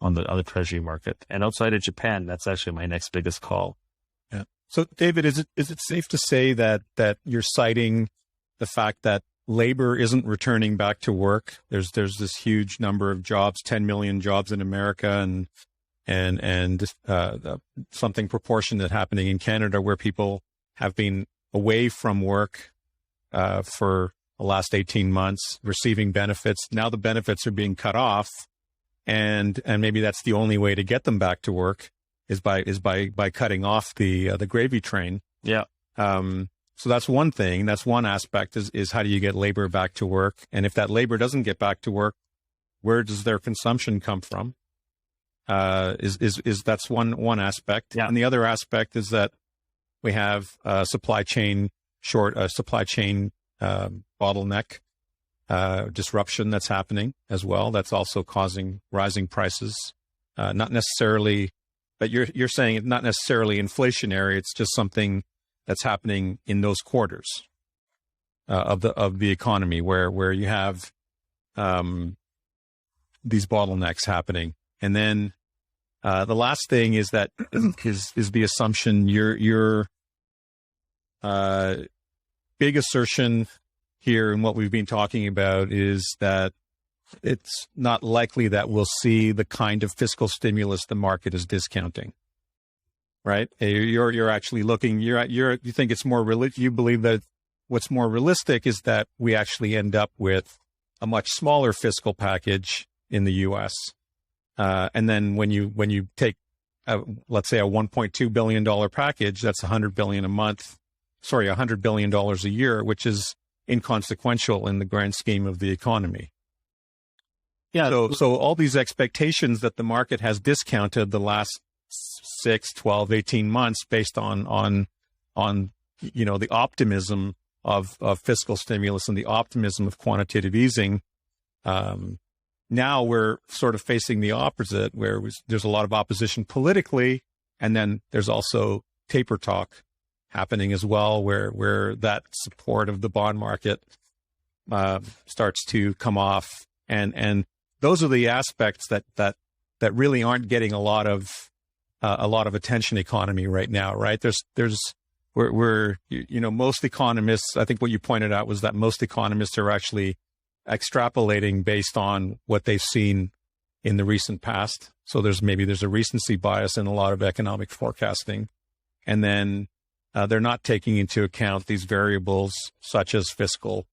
on the treasury market. And outside of Japan, that's actually my next biggest call. Yeah. So, David, is it safe to say that you're citing the fact that labor isn't returning back to work? There's this huge number of jobs, 10 million jobs in America, and something proportionate happening in Canada, where people have been away from work for the last 18 months, receiving benefits. Now the benefits are being cut off, and maybe that's the only way to get them back to work is by cutting off the gravy train. Yeah. So that's one thing. That's one aspect is how do you get labor back to work? And if that labor doesn't get back to work, where does their consumption come from? That's one aspect. Yeah. And the other aspect is that we have supply chain bottleneck disruption that's happening as well. That's also causing rising prices. Not necessarily, but you're saying it's not necessarily inflationary. It's just something that's happening in those quarters of the economy where you have these bottlenecks happening. And then the last thing is that is the assumption your big assertion here and what we've been talking about is that it's not likely that we'll see the kind of fiscal stimulus the market is discounting. Right? You're actually looking, you think it's more you believe that what's more realistic is that we actually end up with a much smaller fiscal package in the US. And then when you take let's say a $1.2 billion package, that's $100 billion $100 billion a year, which is inconsequential in the grand scheme of the economy. Yeah. So all these expectations that the market has discounted the last 6, 12, 18 months based on the optimism of fiscal stimulus and the optimism of quantitative easing. Now we're sort of facing the opposite, where there's a lot of opposition politically, and then there's also taper talk happening as well, where that support of the bond market starts to come off, and those are the aspects that really aren't getting a lot of attention economy right now, right? Most economists, I think what you pointed out was that most economists are actually extrapolating based on what they've seen in the recent past. So there's a recency bias in a lot of economic forecasting. And then they're not taking into account these variables such as fiscal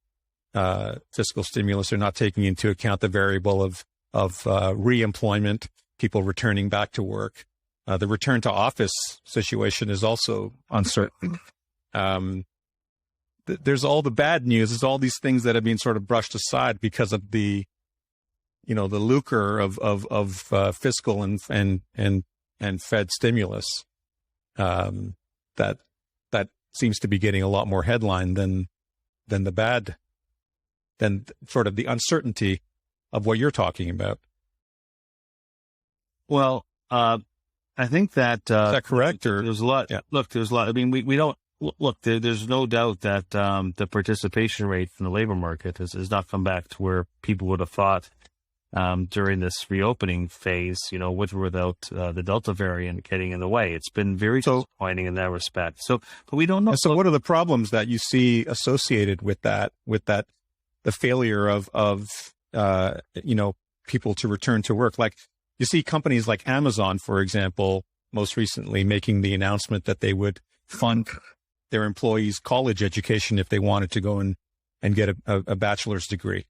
stimulus. They're not taking into account the variable of re-employment, people returning back to work. The return to office situation is also uncertain. There's all the bad news. There's all these things that have been sort of brushed aside because of the lucre of fiscal and Fed stimulus. That seems to be getting a lot more headline than the bad, than sort of the uncertainty of what you're talking about. Well, I think that is that correct? Or there's a lot. Yeah. Look, there's a lot. I mean, we don't look. There's no doubt that the participation rate in the labor market has not come back to where people would have thought during this reopening phase. With or without the Delta variant getting in the way, it's been very disappointing in that respect. So, but we don't know. So, what are the problems that you see associated with that? The failure of people to return to work, like. You see companies like Amazon, for example, most recently making the announcement that they would fund their employees' college education if they wanted to go and get a bachelor's degree,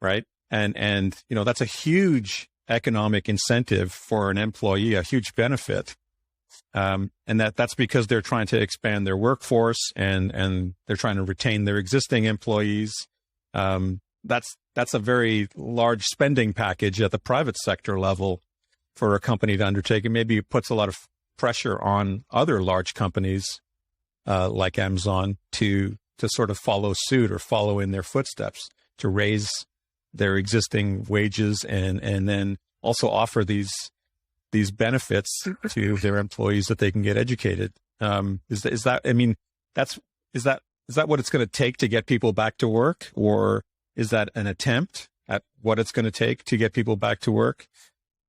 right? And that's a huge economic incentive for an employee, a huge benefit. And that's because they're trying to expand their workforce and they're trying to retain their existing employees. That's a very large spending package at the private sector level for a company to undertake. And maybe it puts a lot of pressure on other large companies like Amazon to sort of follow suit or follow in their footsteps, to raise their existing wages and then also offer these benefits to their employees that they can get educated. Is that what it's going to take to get people back to work, or is that an attempt at what it's going to take to get people back to work?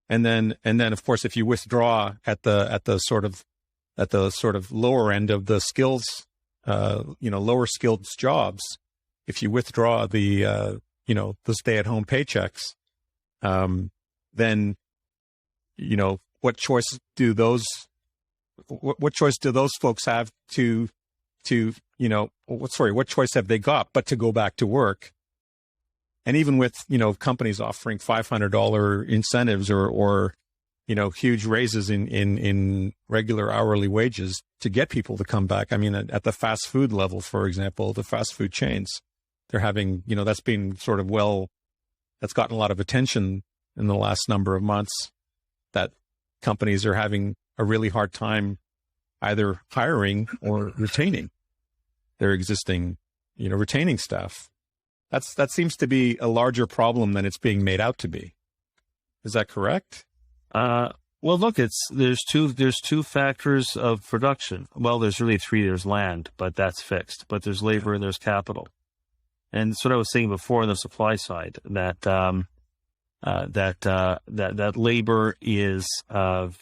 And then, of course, if you withdraw at the sort of lower end of the skills, lower skilled jobs, if you withdraw the stay-at-home paychecks, then, what choice do those folks have what choice have they got but to go back to work? And even with, companies offering $500 incentives or huge raises in regular hourly wages to get people to come back. I mean, at the fast food level, for example, the fast food chains, they're having, that's been sort of that's gotten a lot of attention in the last number of months, that companies are having a really hard time either hiring or retaining their existing, retaining staff. That seems to be a larger problem than it's being made out to be. Is that correct? Well, look, there's two factors of production. Well, there's really three. There's land, but that's fixed. But there's labor and there's capital. And that's what I was saying before on the supply side, that labor is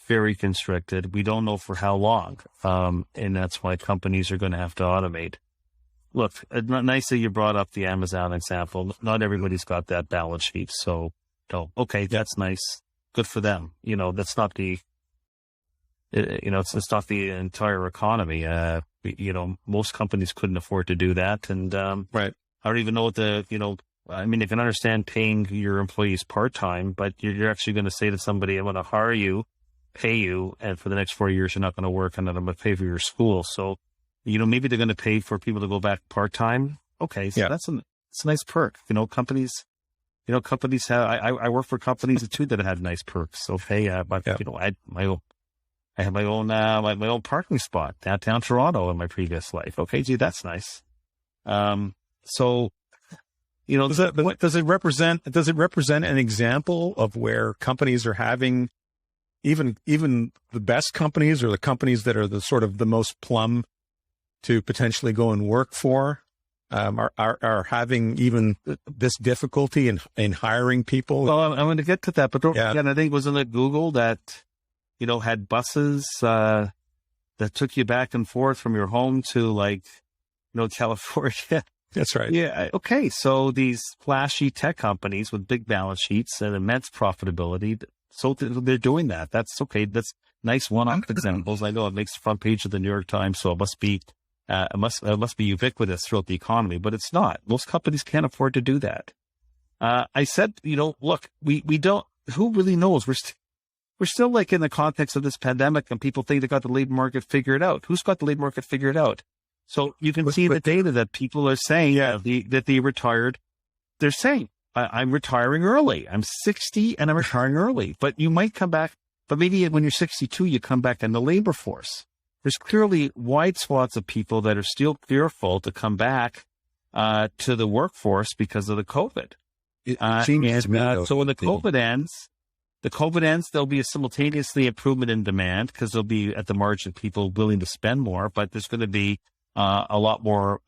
very constricted. We don't know for how long, and that's why companies are going to have to automate. Look, nice that you brought up the Amazon example. Not everybody's got that balance sheet, so okay, that's nice, good for them. That's not it's not the entire economy. Most companies couldn't afford to do that, and right. I don't even know what I mean, I can understand paying your employees part-time, but you're actually going to say to somebody, I'm going to hire you, pay you, and for the next 4 years, you're not going to work, and then I'm going to pay for your school. So, maybe they're going to pay for people to go back part-time. Okay. So it's a nice perk. Companies have, I work for companies too that have nice perks. Okay. But, I had my own parking spot downtown Toronto in my previous life. Okay, gee, that's nice. So, you know, does it represent an example of where companies are having even the best companies, or the companies that are the sort of the most plumb to potentially go and work for, are having even this difficulty in hiring people? Well, I'm going to get to that, but don't forget, I think wasn't it Google that, you know, had buses that took you back and forth from your home to, like, you know, California. That's right. Yeah. Okay. So these flashy tech companies with big balance sheets and immense profitability, so they're doing that. That's okay. That's nice one-off examples. I know it makes the front page of the New York Times, so it must be ubiquitous throughout the economy, but it's not. Most companies can't afford to do that. I said, you know, look, we don't. Who really knows? We're still like in the context of this pandemic, and people think they got the labor market figured out. Who's got the labor market figured out? So you can see the data that people are saying that they retired. They're saying, I'm retiring early. I'm 60 and I'm retiring early. But you might come back, but maybe when you're 62, you come back in the labor force. There's clearly wide swaths of people that are still fearful to come back to the workforce because of the COVID. So when the COVID ends, there'll be a simultaneously improvement in demand because there'll be at the margin people willing to spend more, but there's going to be a lot more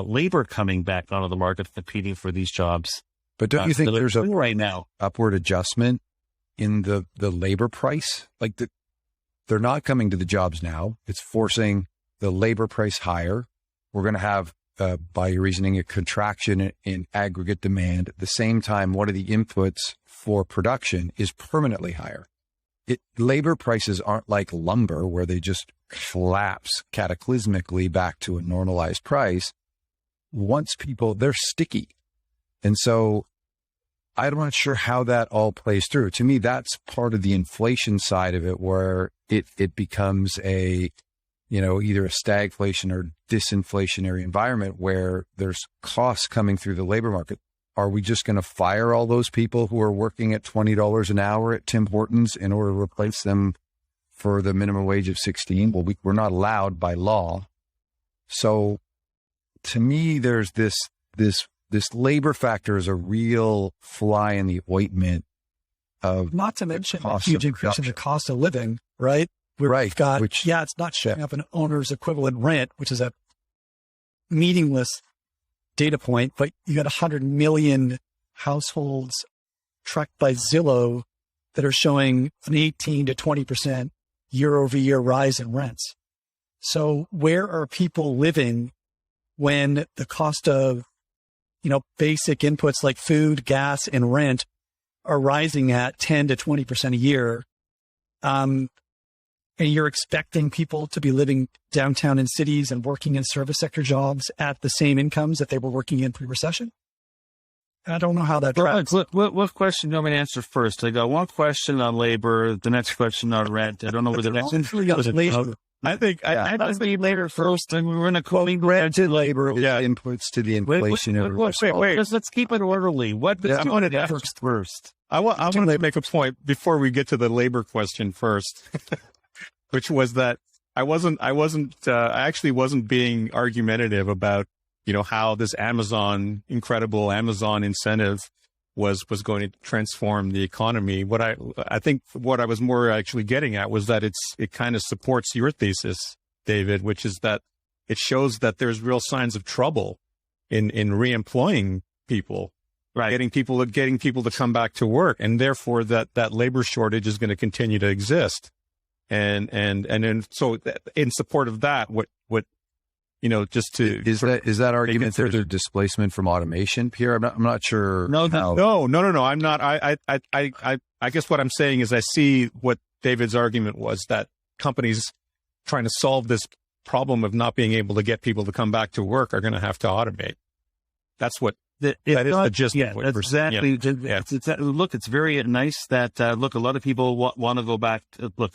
labor coming back onto the market competing for these jobs. But don't you think there's a right now upward adjustment in the labor price? Like they're not coming to the jobs now. It's forcing the labor price higher. We're going to have, by your reasoning, a contraction in aggregate demand. At the same time, one of the inputs for production is permanently higher. Labor prices aren't like lumber where they just collapse cataclysmically back to a normalized price. Once they're sticky. And so I'm not sure how that all plays through. To me, that's part of the inflation side of it, where it becomes a, you know, either a stagflation or disinflationary environment where there's costs coming through the labor market. Are we just going to fire all those people who are working at $20 an hour at Tim Hortons in order to replace them for the minimum wage of 16? Well, we're not allowed by law. So to me, there's this labor factor is a real fly in the ointment of, not to mention a huge increase in the cost of living, right? We've got, it's not showing up an owner's equivalent rent, which is a meaningless data point, but you got 100 million households tracked by Zillow that are showing an 18 to 20% year-over-year rise in rents. So where are people living when the cost of, you know, basic inputs like food, gas, and rent are rising at 10 to 20% a year? And you're expecting people to be living downtown in cities and working in service sector jobs at the same incomes that they were working in pre-recession? I don't know how that tracks. What question do you want me to answer first? I got one question on labor, the next question on rent. I don't know where the next one is. I think I see labor first, and we're in a quoting granted labor. Yeah, inputs to the inflation. Wait. Let's keep it orderly. What is doing it first? I want to make a point before we get to the labor question first, which was that I actually wasn't being argumentative about, you know, how this incredible Amazon incentive was going to transform the economy. What I think what I was more actually getting at was that it kind of supports your thesis, David, which is that it shows that there's real signs of trouble in reemploying people, right? Getting people to come back to work, and therefore that labor shortage is going to continue to exist. And then so in support of that, what you know, just to is that argument there's a displacement from automation, Pierre? I'm not sure. No. I'm not. I guess what I'm saying is I see what David's argument was, that companies trying to solve this problem of not being able to get people to come back to work are going to have to automate. That's what that is the gist. Yeah, that's exactly. Yeah. Look, it's very nice that a lot of people want to go back. Look,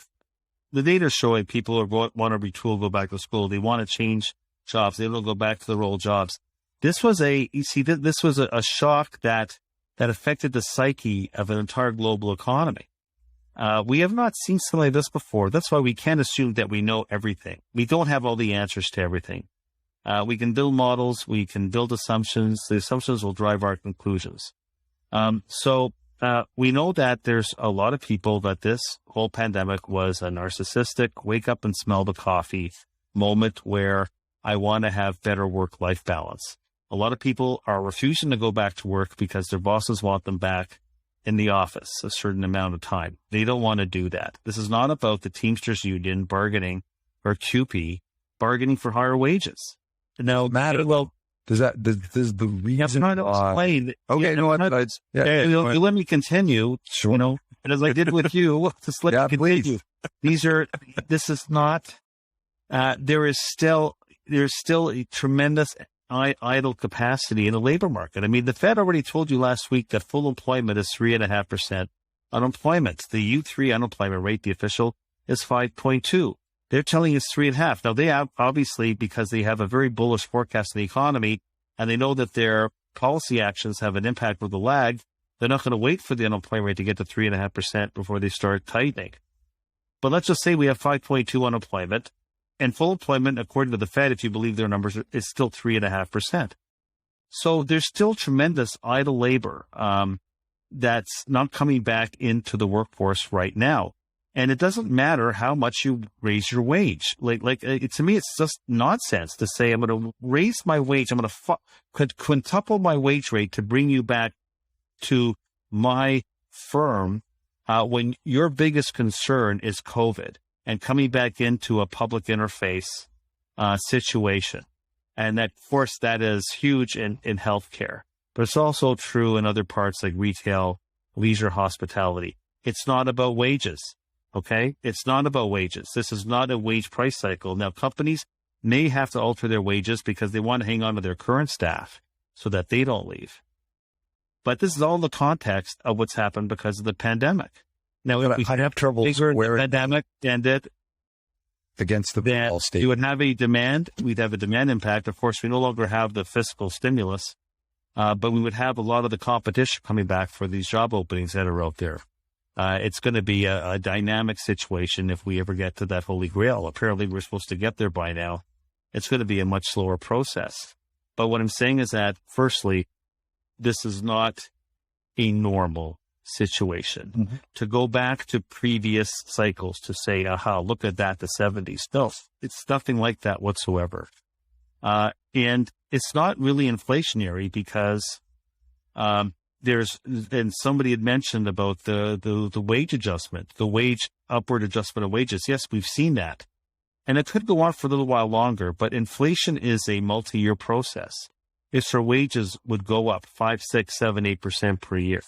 the data is showing people want to retool, go back to school. They want to change jobs. They don't go back to their old jobs. This was a shock that affected the psyche of an entire global economy. We have not seen something like this before. That's why we can't assume that we know everything. We don't have all the answers to everything. We can build models. We can build assumptions. The assumptions will drive our conclusions. So we know that there's a lot of people that this whole pandemic was a narcissistic wake up and smell the coffee moment where I want to have better work-life balance. A lot of people are refusing to go back to work because their bosses want them back in the office a certain amount of time. They don't want to do that. This is not about the Teamsters Union bargaining or CUPE bargaining for higher wages. No, matter. Well, does the reason? Explain. Okay, no, let me continue. Sure. You know, and as I did with you, just let me continue. Please. This is not. There's still a tremendous idle capacity in the labor market. I mean, the Fed already told you last week that full employment is 3.5% unemployment. The U3 unemployment rate, the official, is 5.2. They're telling us 3.5. Now, they have, obviously, because they have a very bullish forecast of the economy, and they know that their policy actions have an impact with the lag, they're not going to wait for the unemployment rate to get to 3.5% before they start tightening. But let's just say we have 5.2 unemployment, and full employment, according to the Fed, if you believe their numbers, is still 3.5%. So there's still tremendous idle labor that's not coming back into the workforce right now. And it doesn't matter how much you raise your wage. To me, it's just nonsense to say, I'm going to raise my wage. I'm going to quintuple my wage rate to bring you back to my firm when your biggest concern is COVID and coming back into a public interface situation. And that, of course, that is huge in healthcare. But it's also true in other parts like retail, leisure, hospitality. It's not about wages. Okay, it's not about wages. This is not a wage price cycle. Now, companies may have to alter their wages because they want to hang on to their current staff so that they don't leave. But this is all in the context of what's happened because of the pandemic. Now, if we have trouble where the pandemic ended against the ball state, you would have a demand. We'd have a demand impact. Of course, we no longer have the fiscal stimulus, but we would have a lot of the competition coming back for these job openings that are out there. It's going to be a dynamic situation if we ever get to that holy grail. Apparently, we're supposed to get there by now. It's going to be a much slower process. But what I'm saying is that, firstly, this is not a normal situation. Mm-hmm. To go back to previous cycles to say, aha, look at that, the 70s. No, it's nothing like that whatsoever. And it's not really inflationary because and somebody had mentioned about the wage adjustment, the wage upward adjustment of wages. Yes, we've seen that. And it could go on for a little while longer, but inflation is a multi-year process. It's where wages would go up 5, 6, 7, 8% per year.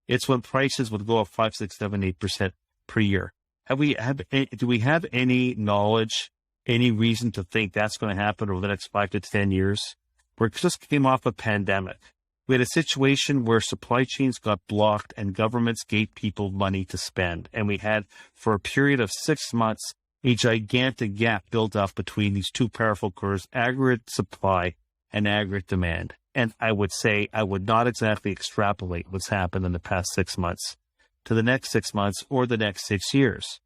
It's when prices would go up 5, 6, 7, 8% per year. Do we have any knowledge, any reason to think that's going to happen over the next 5 to 10 years? We just came off a pandemic. We had a situation where supply chains got blocked and governments gave people money to spend. And we had, for a period of 6 months, a gigantic gap built up between these two powerful curves, aggregate supply and aggregate demand. And I would say I would not exactly extrapolate what's happened in the past 6 months to the next 6 months or the next 6 years.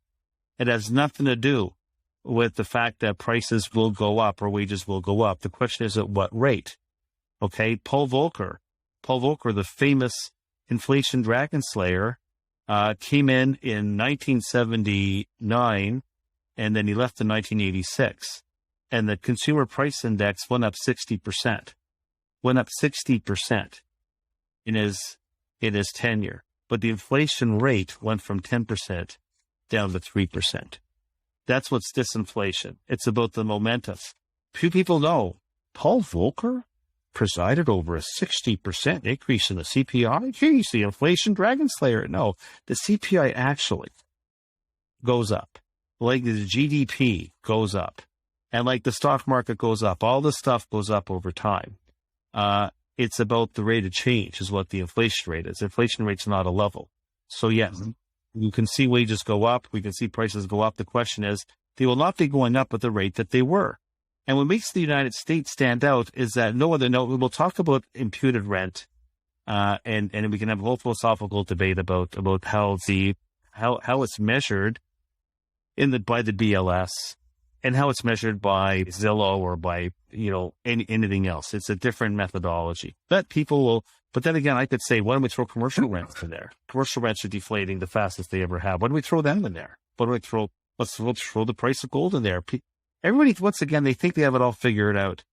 It has nothing to do with the fact that prices will go up or wages will go up. The question is at what rate? Okay, Paul Volcker, the famous inflation dragon slayer, came in 1979, and then he left in 1986. And the consumer price index went up 60%. Went up 60% in his tenure. But the inflation rate went from 10% down to 3%. That's what's disinflation. It's about the momentum. Few people know Paul Volcker presided over a 60% increase in the CPI. Geez, the inflation dragon slayer. No, the CPI actually goes up. Like the GDP goes up. And like the stock market goes up. All this stuff goes up over time. It's about the rate of change is what the inflation rate is. Inflation rate's not a level. So yes, you can see wages go up. We can see prices go up. The question is, they will not be going up at the rate that they were. And what makes the United States stand out is that we'll talk about imputed rent, and we can have a whole philosophical debate about how the how it's measured by the BLS and how it's measured by Zillow or by, anything else. It's a different methodology. But then again, I could say, why don't we throw commercial rents in there? Commercial rents are deflating the fastest they ever have. Why don't we throw them in there? Let's throw the price of gold in there. Everybody, once again, they think they have it all figured out.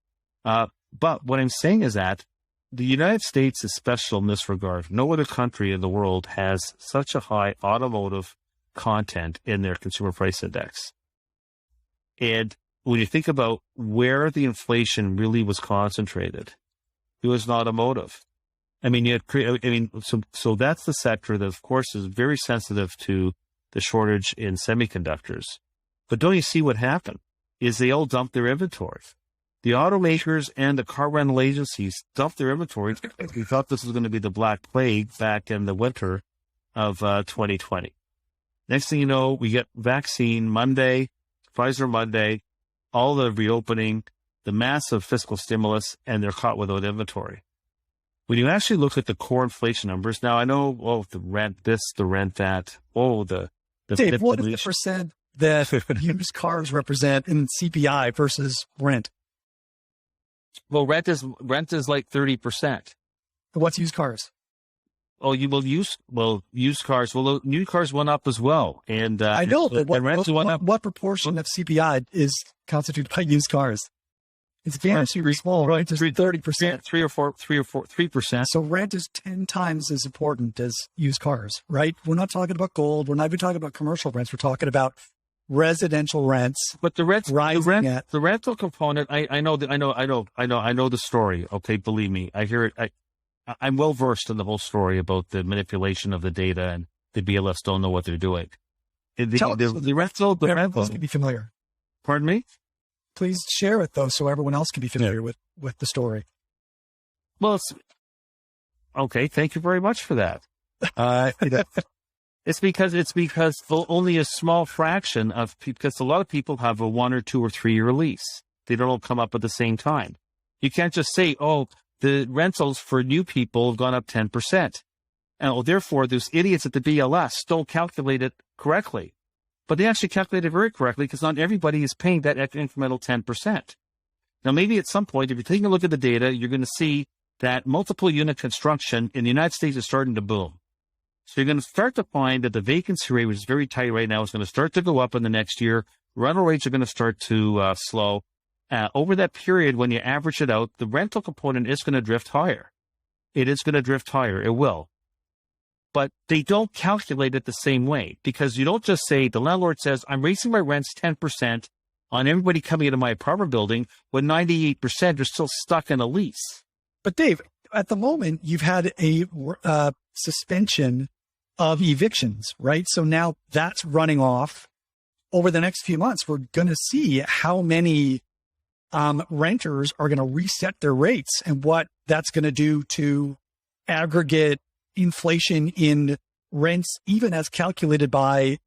But what I'm saying is that the United States is special in this regard. No other country in the world has such a high automotive content in their consumer price index. And when you think about where the inflation really was concentrated, it was in automotive. So that's the sector that, of course, is very sensitive to the shortage in semiconductors. But don't you see what happened? Is they all dumped their inventories. The automakers and the car rental agencies dumped their inventories. We thought this was going to be the Black Plague back in the winter of 2020. Next thing you know, we get vaccine Monday, Pfizer Monday, all the reopening, the massive fiscal stimulus, and they're caught without inventory. When you actually look at the core inflation numbers, now I know, the rent this, the rent that, Dave, what is the percent that used cars represent in CPI versus rent? Well, rent is like 30%. What's used cars? Oh, used cars. Well, new cars went up as well, and I know, but what proportion of CPI is constituted by used cars? It's very small, right? Just 30%, 3%. So rent is 10 times as important as used cars, right? We're not talking about gold. We're not even talking about commercial rents. We're talking about residential rents. But the rental component, I know the story. Okay, believe me, I hear it. I'm well versed in the whole story about the manipulation of the data, and the BLS don't know what they're doing. The rental can be familiar. Pardon me? Please share it though, so everyone else can be familiar with the story. Well, okay. Thank you very much for that. It's because only a small fraction because a lot of people have a 1 or 2 or 3 year lease. They don't all come up at the same time. You can't just say, the rentals for new people have gone up 10%. And therefore, those idiots at the BLS don't calculate it correctly. But they actually calculate it very correctly because not everybody is paying that incremental 10%. Now, maybe at some point, if you're taking a look at the data, you're going to see that multiple unit construction in the United States is starting to boom. So you're going to start to find that the vacancy rate, which is very tight right now, is going to start to go up in the next year. Rental rates are going to start to slow. Over that period, when you average it out, the rental component is going to drift higher. It is going to drift higher. It will. But they don't calculate it the same way, because you don't just say, the landlord says, I'm raising my rents 10% on everybody coming into my apartment building when 98% are still stuck in a lease. But Dave, at the moment, you've had a suspension of evictions, right? So now that's running off. Over the next few months, we're going to see how many renters are going to reset their rates and what that's going to do to aggregate inflation in rents, even as calculated by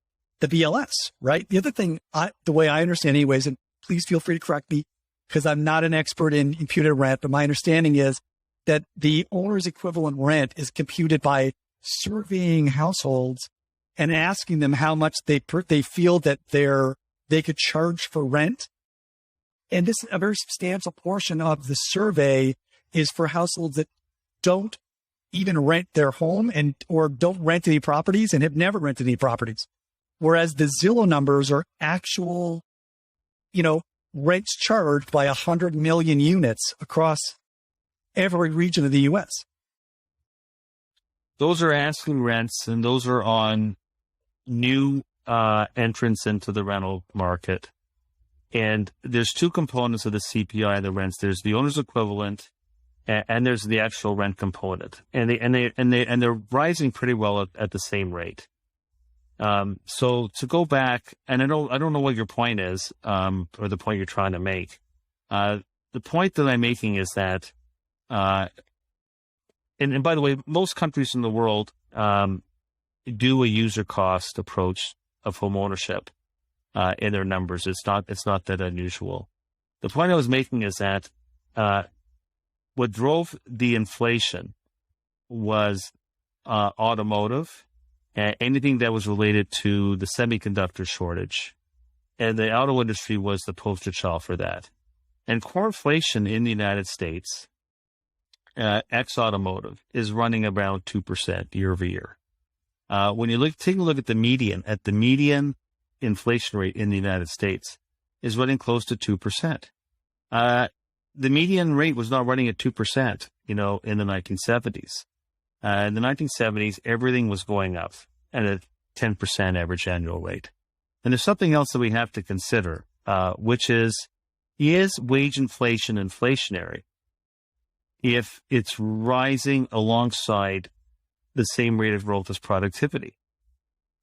the BLS, right? The other thing, the way I understand anyways, and please feel free to correct me because I'm not an expert in imputed rent, but my understanding is that the owner's equivalent rent is computed by surveying households and asking them how much they feel that they could charge for rent. And this, a very substantial portion of the survey is for households that don't even rent their home or don't rent any properties and have never rented any properties. Whereas the Zillow numbers are actual, rents charged by 100 million units across every region of the U.S. Those are asking rents, and those are on new entrance into the rental market. And there's two components of the CPI and the rents. There's the owner's equivalent, and there's the actual rent component, and they're rising pretty well at the same rate. So to go back, and I don't know what your point is, or the point you're trying to make. The point that I'm making is that, and by the way, most countries in the world do a user cost approach of home ownership in their numbers. It's not that unusual. The point I was making is that what drove the inflation was automotive anything that was related to the semiconductor shortage. And the auto industry was the poster child for that. And core inflation in the United States, ex-automotive, is running around 2% year over year. When you take a look at the median inflation rate in the United States is running close to 2%. The median rate was not running at 2%, in the 1970s. In the 1970s, everything was going up at a 10% average annual rate. And there's something else that we have to consider, which is wage inflation inflationary if it's rising alongside the same rate of growth as productivity?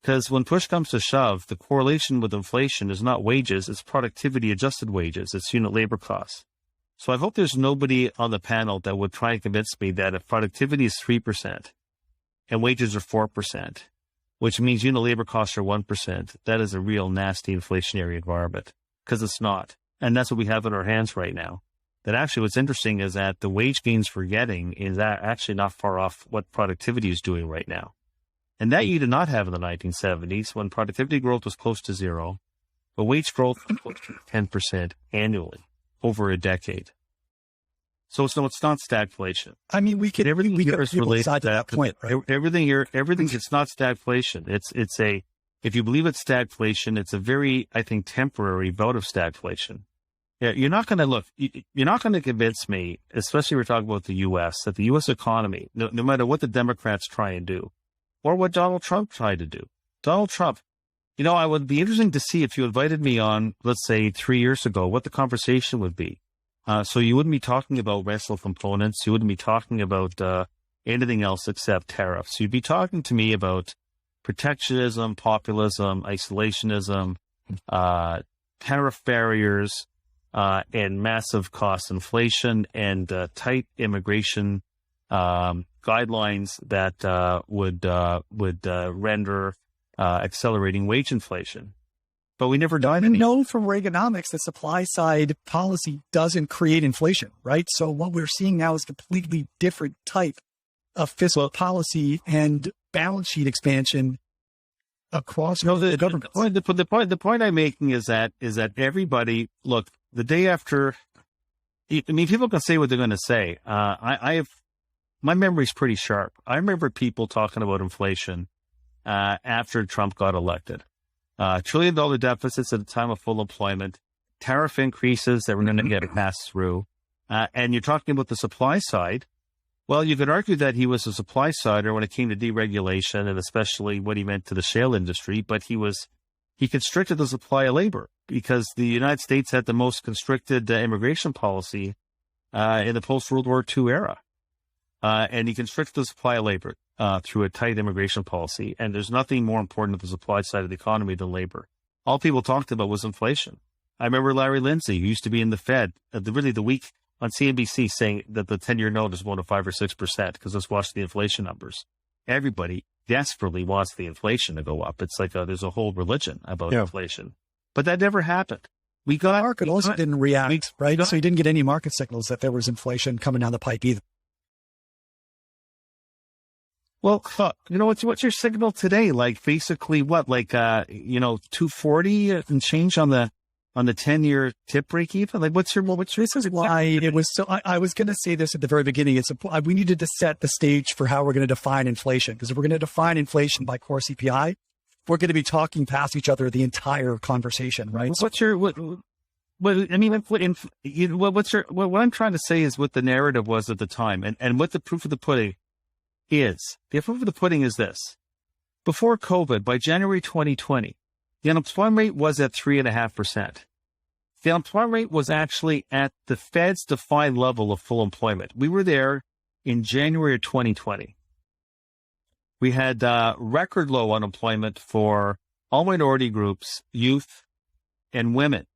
Because when push comes to shove, the correlation with inflation is not wages, it's productivity adjusted wages, it's unit labor costs. So I hope there's nobody on the panel that would try and convince me that if productivity is 3% and wages are 4%, which means unit labor costs are 1%, that is a real nasty inflationary environment, because it's not. And that's what we have in our hands right now. That actually what's interesting is that the wage gains we're getting is actually not far off what productivity is doing right now. And that you did not have in the 1970s when productivity growth was close to zero, but wage growth was close to 10% annually over a decade. So it's not stagflation. I mean, we could decide to that point, right? Everything it's not stagflation. If you believe it's stagflation, it's a very, I think, temporary bout of stagflation. Yeah, you're not going to convince me, especially if we're talking about the U.S., that the U.S. economy, no matter what the Democrats try and do, or what Donald Trump tried to do. Donald Trump, I would be interesting to see if you invited me on, let's say 3 years ago, what the conversation would be. So you wouldn't be talking about rental components. You wouldn't be talking about anything else except tariffs. You'd be talking to me about protectionism, populism, isolationism, tariff barriers, and massive cost inflation and tight immigration guidelines that would render accelerating wage inflation. But we never died. We know from Reaganomics that supply side policy doesn't create inflation, right? So what we're seeing now is a completely different type of fiscal policy and balance sheet expansion across the government. The point I'm making is that everybody, look, the day after, people can say what they're going to say. My memory's pretty sharp. I remember people talking about inflation after Trump got elected. $1 trillion deficits at a time of full employment, tariff increases that were going to get passed through. And you're talking about the supply side. Well, you could argue that he was a supply sider when it came to deregulation and especially what he meant to the shale industry, but he constricted the supply of labor because the United States had the most constricted immigration policy in the post-World War II era. And he constricted the supply of labor through a tight immigration policy. And there's nothing more important to the supply side of the economy than labor. All people talked about was inflation. I remember Larry Lindsey, who used to be in the Fed, the week on CNBC, saying that the 10-year note is 1 to 5 or 6% because let's watch the inflation numbers. Everybody desperately wants the inflation to go up. It's like there's a whole religion about inflation. But that never happened. The market also didn't react, right? So you didn't get any market signals that there was inflation coming down the pipe either. Well, what's your signal today? Like basically what? Like 240 and change on the 10-year tip break even? Like what's your this is why it was so I was going to say this at the very beginning. We needed to set the stage for how we're going to define inflation, because if we're going to define inflation by core CPI, we're going to be talking past each other the entire conversation, right? What I'm trying to say is what the narrative was at the time and what the proof of the pudding is. The proof of the pudding is this. Before COVID, by January 2020, the unemployment rate was at 3.5%. The unemployment rate was actually at the Fed's defined level of full employment. We were there in January of 2020. We had record low unemployment for all minority groups, youth, and women.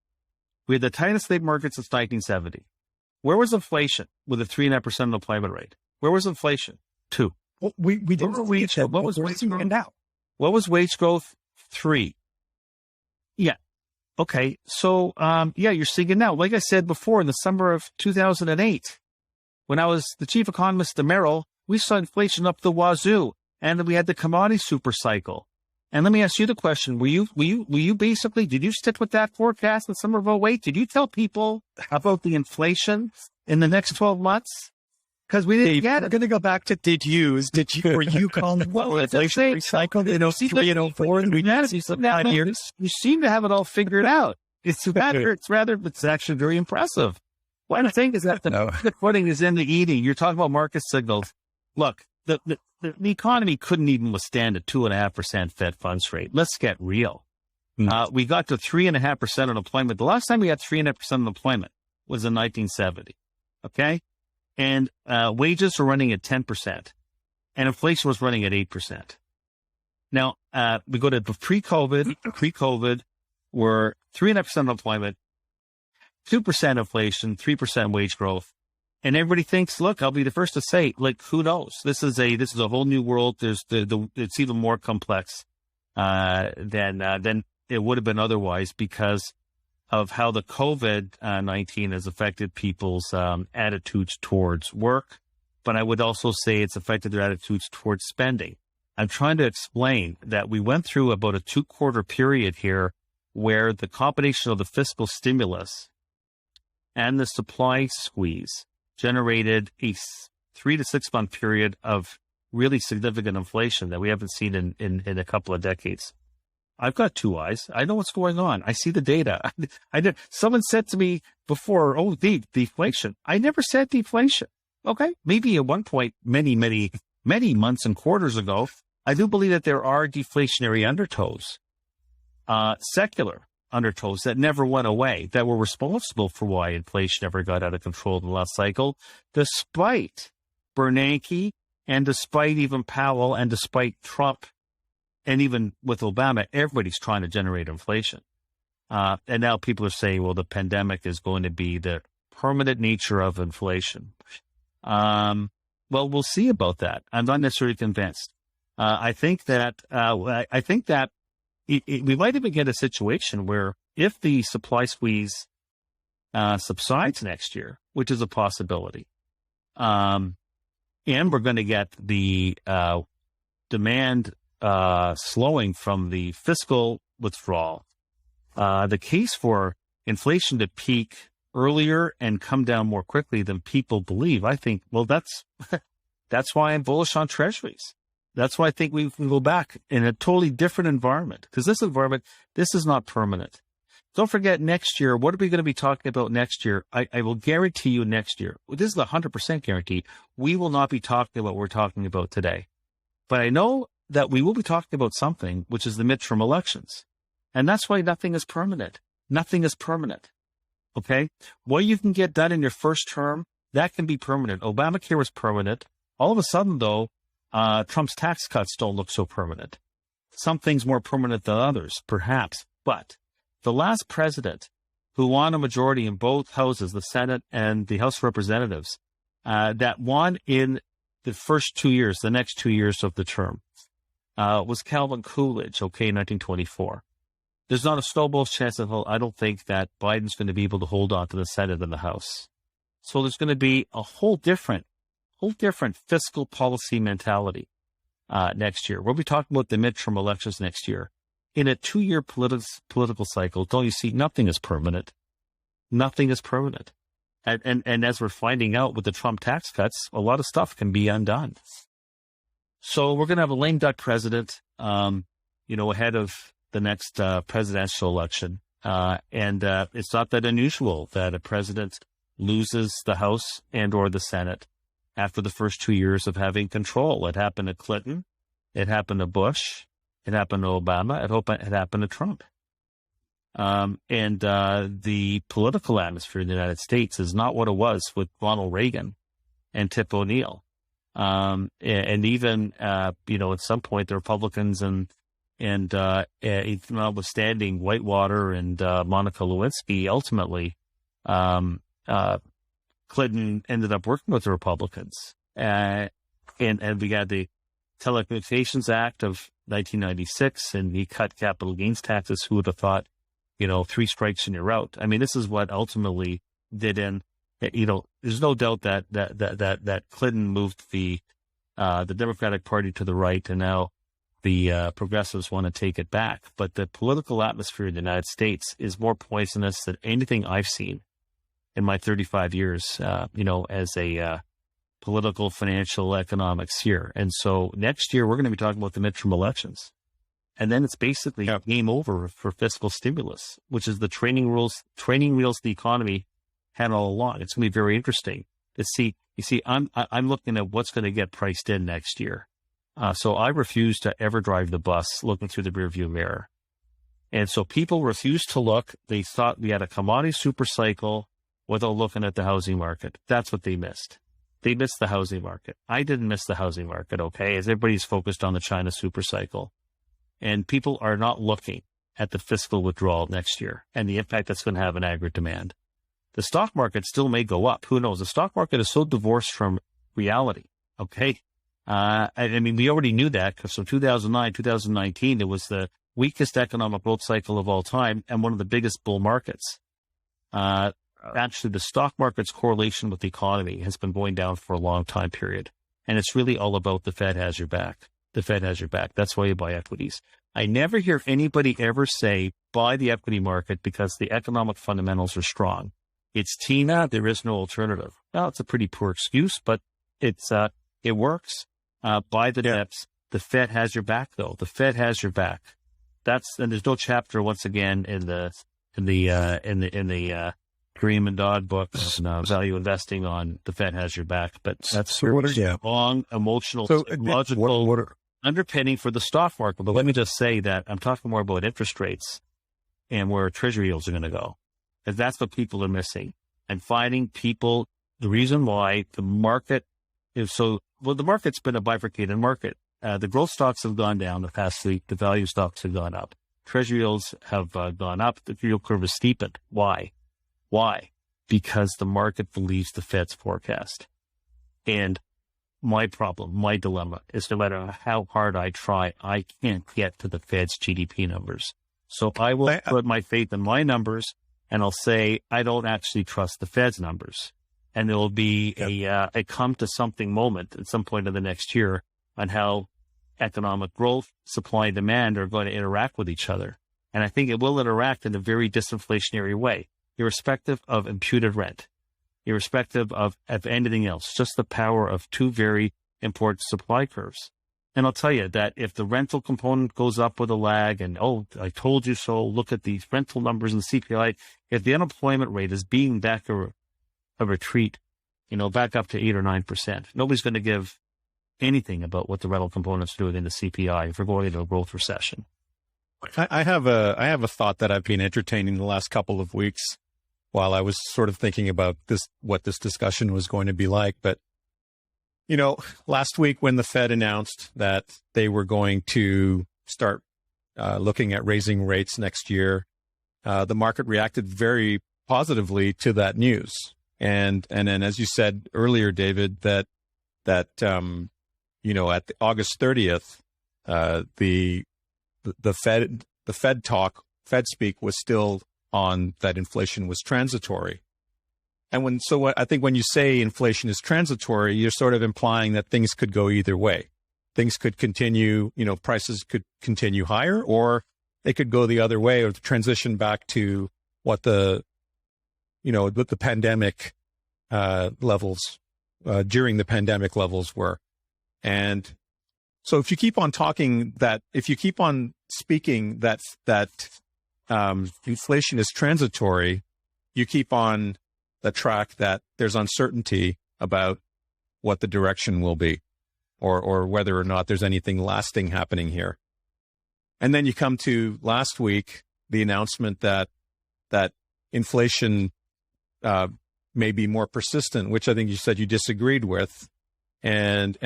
We had the tightest labor market since 1970. Where was inflation with a 3.5% unemployment rate? Where was inflation? 2. Well, we didn't reach that. What was wage growth now? What was wage growth? 3. Yeah. Okay. So, you're seeing it now. Like I said before, in the summer of 2008, when I was the chief economist at Merrill, we saw inflation up the wazoo. And then we had the commodity super cycle. And let me ask you the question: Were you basically, did you stick with that forecast in summer of 2008? Did you tell people about the inflation in the next 12 months? Because we didn't get it. We're going to go back to were you calling well, inflation recycled in 03 and 04 and we see some 5 years? You seem to have it all figured out. It's actually very impressive. One thing is that the footing is in the eating. You're talking about market signals. Look, the economy couldn't even withstand a 2.5% Fed funds rate. Let's get real. We got to 3.5% unemployment. The last time we had 3.5% unemployment was in 1970. Okay. And wages were running at 10%, and inflation was running at 8%. Now, we go to pre-COVID. Pre-COVID, we're 3.5% unemployment, 2% inflation, 3% wage growth, and everybody thinks, look, I'll be the first to say, like, who knows? This is a whole new world. It's even more complex than it would have been otherwise because of how the COVID-19 has affected people's attitudes towards work, but I would also say it's affected their attitudes towards spending. I'm trying to explain that we went through about a 2-quarter period here where the combination of the fiscal stimulus and the supply squeeze generated a 3 to 6 month period of really significant inflation that we haven't seen in a couple of decades. I've got 2 eyes. I know what's going on. I see the data. Someone said to me before, oh, deflation. I never said deflation. Okay. Maybe at one point, many months and quarters ago, I do believe that there are deflationary undertows, secular undertows that never went away, that were responsible for why inflation never got out of control in the last cycle, despite Bernanke and despite even Powell and despite Trump. And even with Obama, everybody's trying to generate inflation. And now people are saying, well, the pandemic is going to be the permanent nature of inflation. Well, we'll see about that. I'm not necessarily convinced. I think that we might even get a situation where if the supply squeeze subsides next year, which is a possibility, and we're going to get the demand slowing from the fiscal withdrawal, the case for inflation to peak earlier and come down more quickly than people believe, I think, well, that's why I'm bullish on treasuries. That's why I think we can go back in a totally different environment, because this environment, this is not permanent. Don't forget next year, what are we going to be talking about next year? I will guarantee you next year, this is a 100% guarantee, we will not be talking about what we're talking about today. But I know that we will be talking about something, which is the midterm elections. And that's why nothing is permanent. Nothing is permanent. Okay? What you can get done in your first term, that can be permanent. Obamacare was permanent. All of a sudden, though, Trump's tax cuts don't look so permanent. Some things more permanent than others, perhaps. But the last president who won a majority in both houses, the Senate and the House of Representatives, that won in the first 2 years, the next 2 years of the term, was Calvin Coolidge, in 1924. There's not a snowball's chance in hell. I don't think that Biden's going to be able to hold on to the Senate and the House. So there's going to be a whole different fiscal policy mentality next year. We'll be talking about the midterm elections next year. In a 2-year political cycle, don't you see, nothing is permanent. Nothing is permanent. And as we're finding out with the Trump tax cuts, a lot of stuff can be undone. So we're going to have a lame duck president, ahead of the next presidential election. And it's not that unusual that a president loses the House and or the Senate after the first 2 years of having control. It happened to Clinton. It happened to Bush. It happened to Obama. It happened to Trump. And the political atmosphere in the United States is not what it was with Ronald Reagan and Tip O'Neill. And even, at some point, the Republicans and notwithstanding Whitewater and Monica Lewinsky, ultimately, Clinton ended up working with the Republicans. And we got the Telecommunications Act of 1996, and he cut capital gains taxes. Who would have thought, 3 strikes and you're out? I mean, this is what ultimately did in, there's no doubt that Clinton moved the the Democratic Party to the right, and now the progressives want to take it back. But the political atmosphere in the United States is more poisonous than anything I've seen in my 35 years, as a political, financial, economics here. And so next year, we're going to be talking about the midterm elections. And then it's basically game over for fiscal stimulus, which is the training wheels the economy had all along. It's going to be very interesting to see. You see, I'm looking at what's going to get priced in next year. So I refuse to ever drive the bus looking through the rearview mirror. And so people refused to look. They thought we had a commodity super cycle without looking at the housing market. That's what they missed. They missed the housing market. I didn't miss the housing market, okay, as everybody's focused on the China super cycle. And people are not looking at the fiscal withdrawal next year and the impact that's going to have on aggregate demand. The stock market still may go up. Who knows? The stock market is so divorced from reality, okay? I mean, we already knew that because from 2009, 2019, it was the weakest economic growth cycle of all time and one of the biggest bull markets. Actually, the stock market's correlation with the economy has been going down for a long time period. And it's really all about the Fed has your back. The Fed has your back. That's why you buy equities. I never hear anybody ever say, buy the equity market because the economic fundamentals are strong. It's Tina, there is no alternative. Well, it's a pretty poor excuse, but it works. Buy the dips. The Fed has your back, though. The Fed has your back. And there's no chapter once again in the Kareem and Dodd book on value investing on the Fed has your back. But that's long, emotional, psychological underpinning for the stock market. But let me just say that I'm talking more about interest rates and where treasury yields are going to go. Because that's what people are missing. And finding people, the reason why the market is the market's been a bifurcated market. The growth stocks have gone down the past week. The value stocks have gone up. Treasury yields have gone up. The yield curve is steepened. Why? Because the market believes the Fed's forecast. And my problem, my dilemma is no matter how hard I try, I can't get to the Fed's GDP numbers. So I will put my faith in my numbers and I'll say, I don't actually trust the Fed's numbers. And there will be a come to something moment at some point in the next year on how economic growth, supply and demand are going to interact with each other. And I think it will interact in a very disinflationary way, irrespective of imputed rent, irrespective of anything else, just the power of two very important supply curves. And I'll tell you that if the rental component goes up with a lag and, oh, I told you so, look at these rental numbers and the CPI, if the unemployment rate is being back a retreat, back up to 8 or 9%, nobody's going to give anything about what the rental component's doing in the CPI if we're going into a growth recession. I have a thought that I've been entertaining the last couple of weeks while I was sort of thinking about what this discussion was going to be like. But, last week when the Fed announced that they were going to start looking at raising rates next year, the market reacted very positively to that news. And then, as you said earlier, David, that at the August 30th, the Fed speak was still on that inflation was transitory. And I think when you say inflation is transitory, you're sort of implying that things could go either way. Things could continue, prices could continue higher, or they could go the other way or transition back to what the pandemic levels, during the pandemic levels were. And so if you keep on speaking that inflation is transitory, you keep on the track that there's uncertainty about what the direction will be, or whether or not there's anything lasting happening here. And then you come to last week, the announcement that inflation may be more persistent, which I think you said you disagreed with. And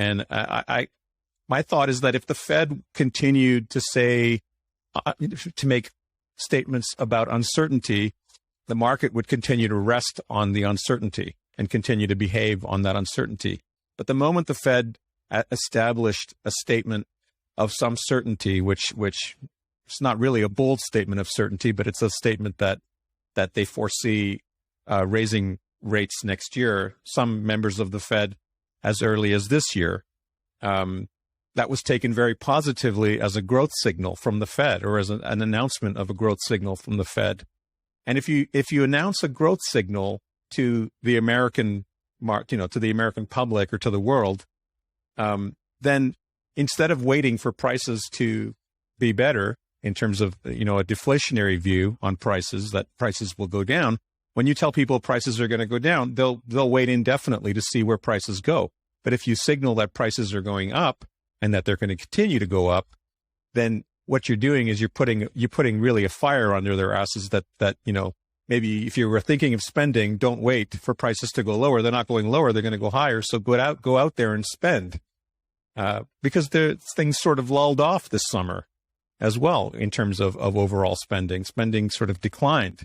my thought is that if the Fed continued to say, to make statements about uncertainty, the market would continue to rest on the uncertainty and continue to behave on that uncertainty. But the moment the Fed established a statement of some certainty, which it's not really a bold statement of certainty, but it's a statement that they foresee raising rates next year, some members of the Fed as early as this year that was taken very positively as a growth signal from the Fed, or as an announcement of a growth signal from the Fed. And if you announce a growth signal to the American to the American public or to the world, then instead of waiting for prices to be better in terms of, a deflationary view on prices, that prices will go down, when you tell people prices are going to go down, they'll wait indefinitely to see where prices go. But if you signal that prices are going up and that they're going to continue to go up, then what you're doing is you're putting really a fire under their asses that maybe if you were thinking of spending, don't wait for prices to go lower. They're not going lower. They're going to go higher. So go out there and spend, because things sort of lulled off this summer as well in terms of overall spending. Spending sort of declined.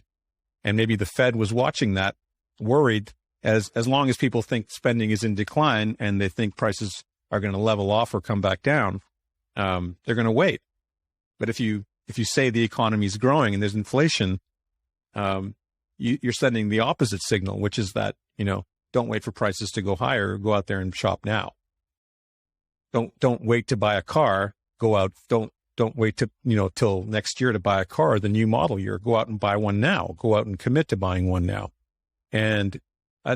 And maybe the Fed was watching that, worried as long as people think spending is in decline and they think prices are going to level off or come back down, they're going to wait. But if you say the economy is growing and there's inflation, you're sending the opposite signal, which is that, don't wait for prices to go higher. Go out there and shop now. Don't wait to buy a car. Go out. Don't wait to, till next year to buy a car, the new model year. Go out and buy one now. Go out and commit to buying one now. And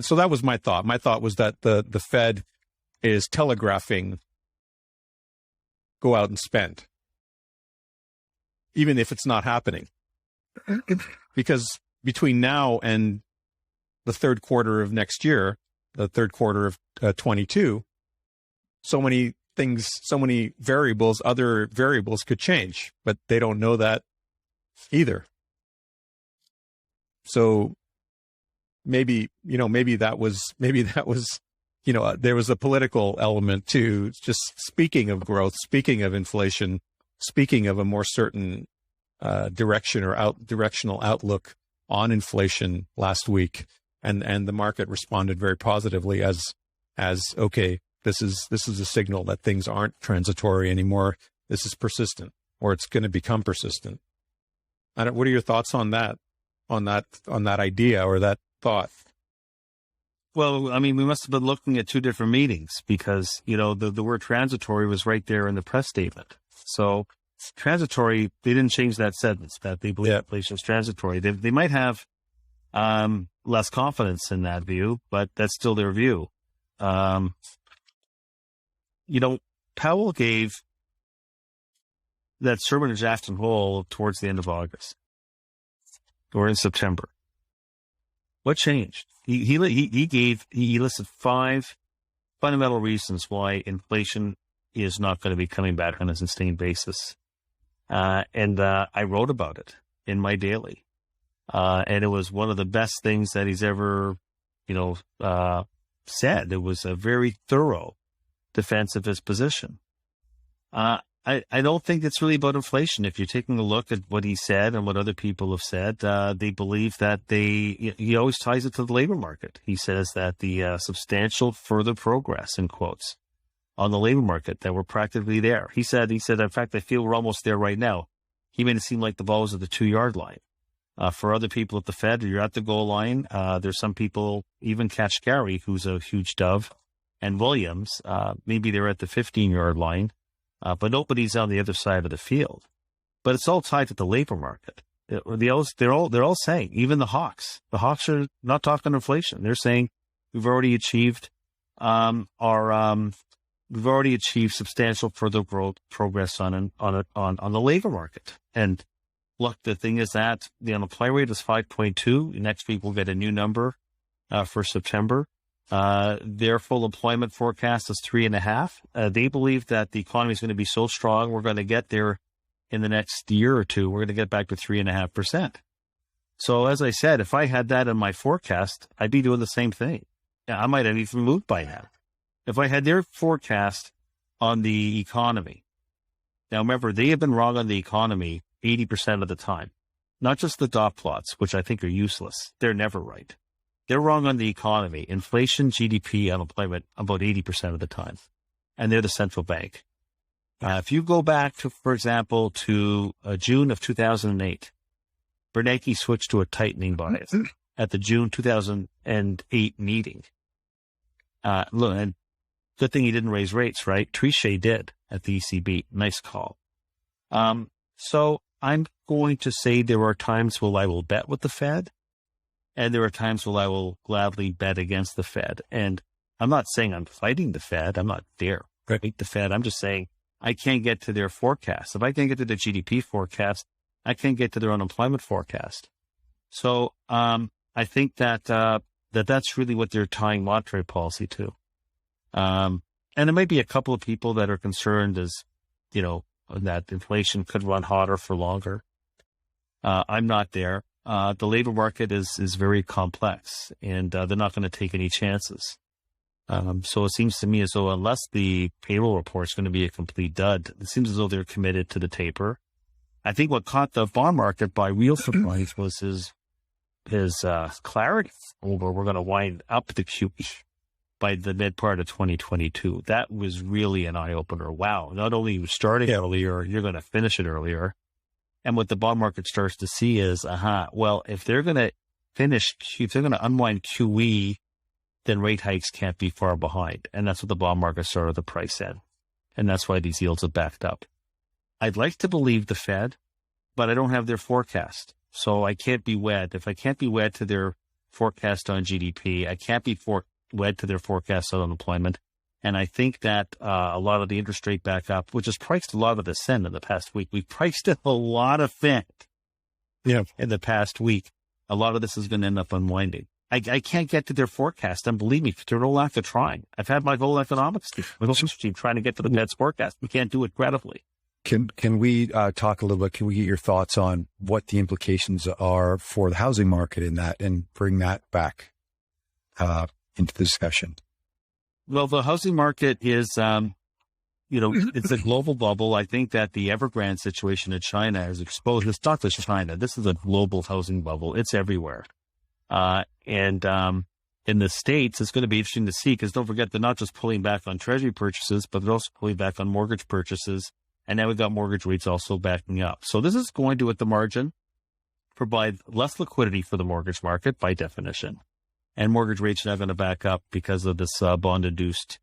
so that was my thought. My thought was that the Fed is telegraphing, go out and spend, even if it's not happening. Because between now and the third quarter of next year, the third quarter of 22, so many things, so many variables, other variables could change, but they don't know that either. So maybe that was, there was a political element to just speaking of growth, speaking of inflation, speaking of a more certain direction or directional outlook on inflation last week, and the market responded very positively as okay, this is a signal that things aren't transitory anymore. This is persistent, or it's going to become persistent. What are your thoughts on that idea or that thought? Well, I mean, we must have been looking at two different meetings, because, the word transitory was right there in the press statement. So transitory, they didn't change that sentence, that they believe inflation is transitory. They might have less confidence in that view, but that's still their view. Powell gave that sermon in Jackson Hole towards the end of August or in September. What changed? He listed 5 fundamental reasons why inflation is not going to be coming back on a sustained basis. And I wrote about it in my daily. And it was one of the best things that he's ever, said. It was a very thorough defense of his position. I don't think it's really about inflation. If you're taking a look at what he said and what other people have said, they believe that he always ties it to the labor market. He says that the substantial further progress, in quotes, on the labor market, that we're practically there. He said, in fact, I feel we're almost there right now. He made it seem like the ball was at the 2-yard line. For other people at the Fed, you're at the goal line. There's some people, even Kashkari, who's a huge dove, and Williams, maybe they're at the 15-yard line, but nobody's on the other side of the field. But it's all tied to the labor market. They're all saying, even the Hawks are not talking inflation. They're saying we've already achieved substantial further progress on the labor market. And look, the thing is that the unemployment rate is 5.2. Next week we'll get a new number for September. Their full employment forecast is 3.5. They believe that the economy is going to be so strong, we're going to get there in the next year or two. We're going to get back to 3.5%. So as I said, if I had that in my forecast, I'd be doing the same thing. I might have even moved by now. If I had their forecast on the economy. Now remember, they have been wrong on the economy 80% of the time. Not just the dot plots, which I think are useless. They're never right. They're wrong on the economy, inflation, GDP, unemployment, about 80% of the time. And they're the central bank. If you go back to, for example, to June of 2008, Bernanke switched to a tightening bias at the June 2008 meeting. And Good thing he didn't raise rates, right? Trichet did at the ECB. Nice call. So I'm going to say there are times when I will bet with the Fed, and there are times when I will gladly bet against the Fed. And I'm not saying I'm fighting the Fed. I'm not there to fight the Fed. I'm just saying I can't get to their forecast. If I can't get to the GDP forecast, I can't get to their unemployment forecast. So I think that that's really what they're tying monetary policy to. And there might be a couple of people that are concerned as, that inflation could run hotter for longer. I'm not there. The labor market is very complex, and they're not going to take any chances. So it seems to me as though unless the payroll report is going to be a complete dud, it seems as though they're committed to the taper. I think what caught the bond market by real surprise was his clarity over we're going to wind up the QE by the mid part of 2022. That was really an eye-opener. Wow. Not only are you starting earlier, you're going to finish it earlier. And what the bond market starts to see is, well, if they're going to unwind QE, then rate hikes can't be far behind. And that's what the bond market started to price in. And that's why these yields have backed up. I'd like to believe the Fed, but I don't have their forecast. So I can't be wed. If I can't be wed to their forecast on GDP, I can't be wed to their forecast on unemployment. And I think that a lot of the interest rate back up, which has priced a lot of this in the past week, we've priced in a lot of Fed in the past week. A lot of this is going to end up unwinding. I can't get to their forecast. And believe me, they're no lack of trying. I've had my whole economics team, my whole team trying to get to the Fed's forecast. We can't do it credibly. Can we talk a little bit? Can we get your thoughts on what the implications are for the housing market in that, and bring that back into the discussion? Well, the housing market is, it's a global bubble. I think that the Evergrande situation in China has exposed. It's not just China. This is a global housing bubble. It's everywhere. And in the States, it's going to be interesting to see, because don't forget, they're not just pulling back on treasury purchases, but they're also pulling back on mortgage purchases. And now we've got mortgage rates also backing up. So this is going to, at the margin, provide less liquidity for the mortgage market by definition. And mortgage rates are now going to back up because of this bond-induced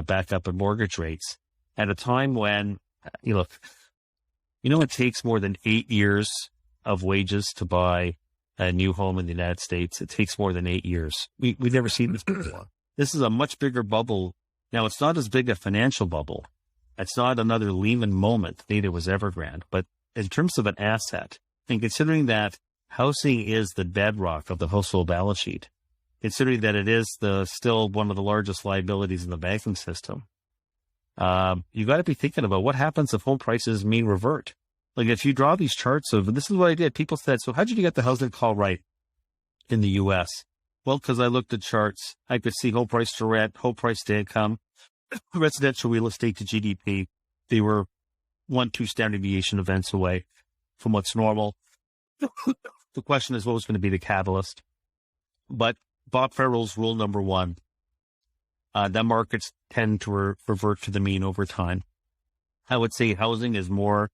backup in mortgage rates at a time when, it takes more than 8 years of wages to buy a new home in the United States. It takes more than 8 years. We've never seen this before. This is a much bigger bubble. Now, it's not as big a financial bubble. It's not another Lehman moment. Neither was Evergrande. But in terms of an asset, and considering that housing is the bedrock of the household balance sheet, considering that it is still one of the largest liabilities in the banking system, you got to be thinking about what happens if home prices mean revert. Like if you draw these charts of, this is what I did. People said, so how did you get the housing call right in the U.S.? Well, because I looked at charts. I could see home price to rent, home price to income, residential real estate to GDP. They were 1-2 standard deviation events away from what's normal. The question is, what was going to be the catalyst? But Bob Farrell's rule number one, that markets tend to revert to the mean over time. I would say housing is more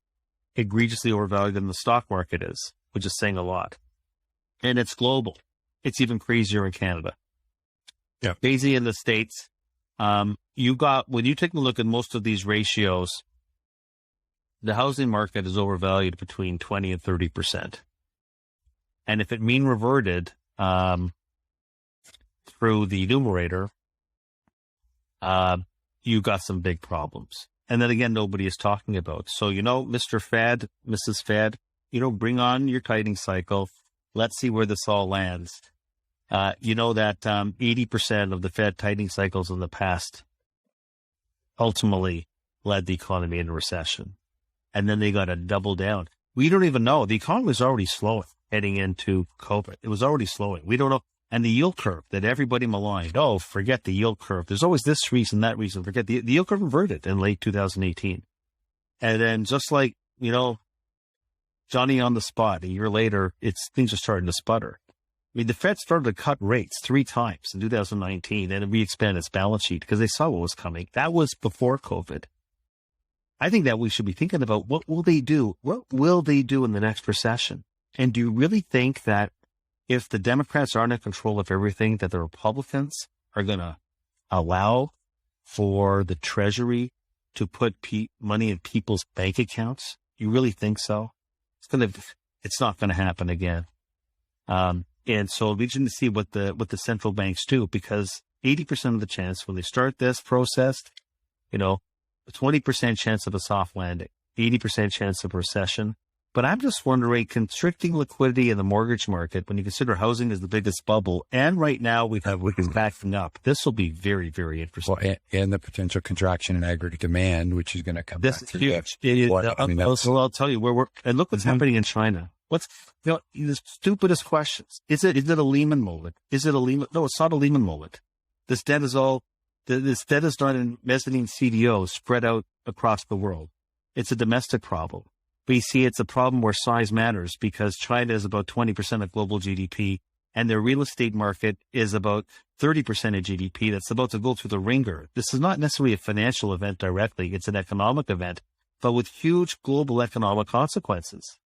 egregiously overvalued than the stock market is, which is saying a lot. And it's global. It's even crazier in Canada. Yeah. Crazy in the States. When you take a look at most of these ratios, the housing market is overvalued between 20 and 30%. And if it mean reverted through the numerator, you got some big problems. And then again, nobody is talking about. So, Mr. Fed, Mrs. Fed, bring on your tightening cycle. Let's see where this all lands. That 80% of the Fed tightening cycles in the past ultimately led the economy into recession. And then they got to double down. We don't even know. The economy was already slowing heading into COVID. It was already slowing. We don't know. And the yield curve that everybody maligned. Oh, forget the yield curve. There's always this reason, that reason. Forget the yield curve inverted in late 2018. And then just like, Johnny on the spot, a year later, things are starting to sputter. I mean, the Fed started to cut rates 3 times in 2019 and re-expand its balance sheet because they saw what was coming. That was before COVID. I think that we should be thinking about what will they do? What will they do in the next recession? And do you really think that if the Democrats aren't in control of everything, that the Republicans are going to allow for the Treasury to put money in people's bank accounts? You really think so? It's not going to happen again. And so it'll be interesting to see what the central banks do, because 80% of the chance when they start this process, a 20% chance of a soft landing, 80% chance of recession. But I'm just wondering, constricting liquidity in the mortgage market, when you consider housing is the biggest bubble, and right now we have backing up, this will be very, very interesting. Well, and the potential contraction in aggregate demand, which is going to come this back. Is huge. I'll tell you, and look what's happening in China. What's the stupidest questions? Is it a Lehman moment? Is it a Lehman? No, it's not a Lehman moment. This debt is not in mezzanine CDOs spread out across the world. It's a domestic problem. But you see, it's a problem where size matters, because China is about 20% of global GDP, and their real estate market is about 30% of GDP that's about to go through the ringer. This is not necessarily a financial event directly. It's an economic event, but with huge global economic consequences.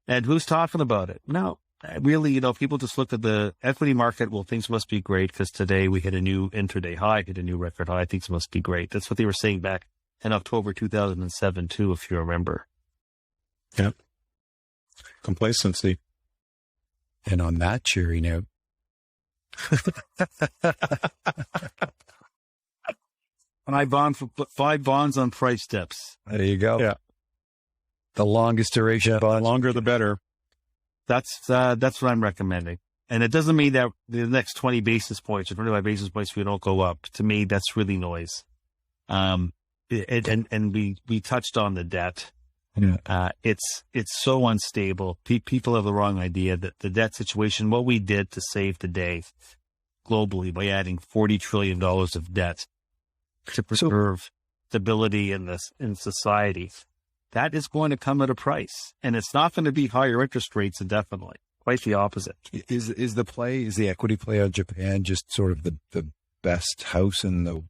And who's talking about it? No, really, people just look at the equity market. Well, things must be great because today we hit a new intraday high, hit a new record high. Things must be great. That's what they were saying back in October 2007 too, if you remember. Yep. Complacency. And on that cheery note, five bonds on price steps. there you go. Yeah. The longest duration. The longer, the better. That's what I'm recommending. And it doesn't mean that the next 20 basis points or 25 basis points we don't go up. To me, that's really noise. And we touched on the debt. Yeah. It's so unstable. People have the wrong idea that the debt situation, what we did to save the day globally by adding $40 trillion of debt to preserve stability in society, that is going to come at a price, and it's not going to be higher interest rates indefinitely. Quite the opposite. Is the equity play on Japan just sort of the best house in the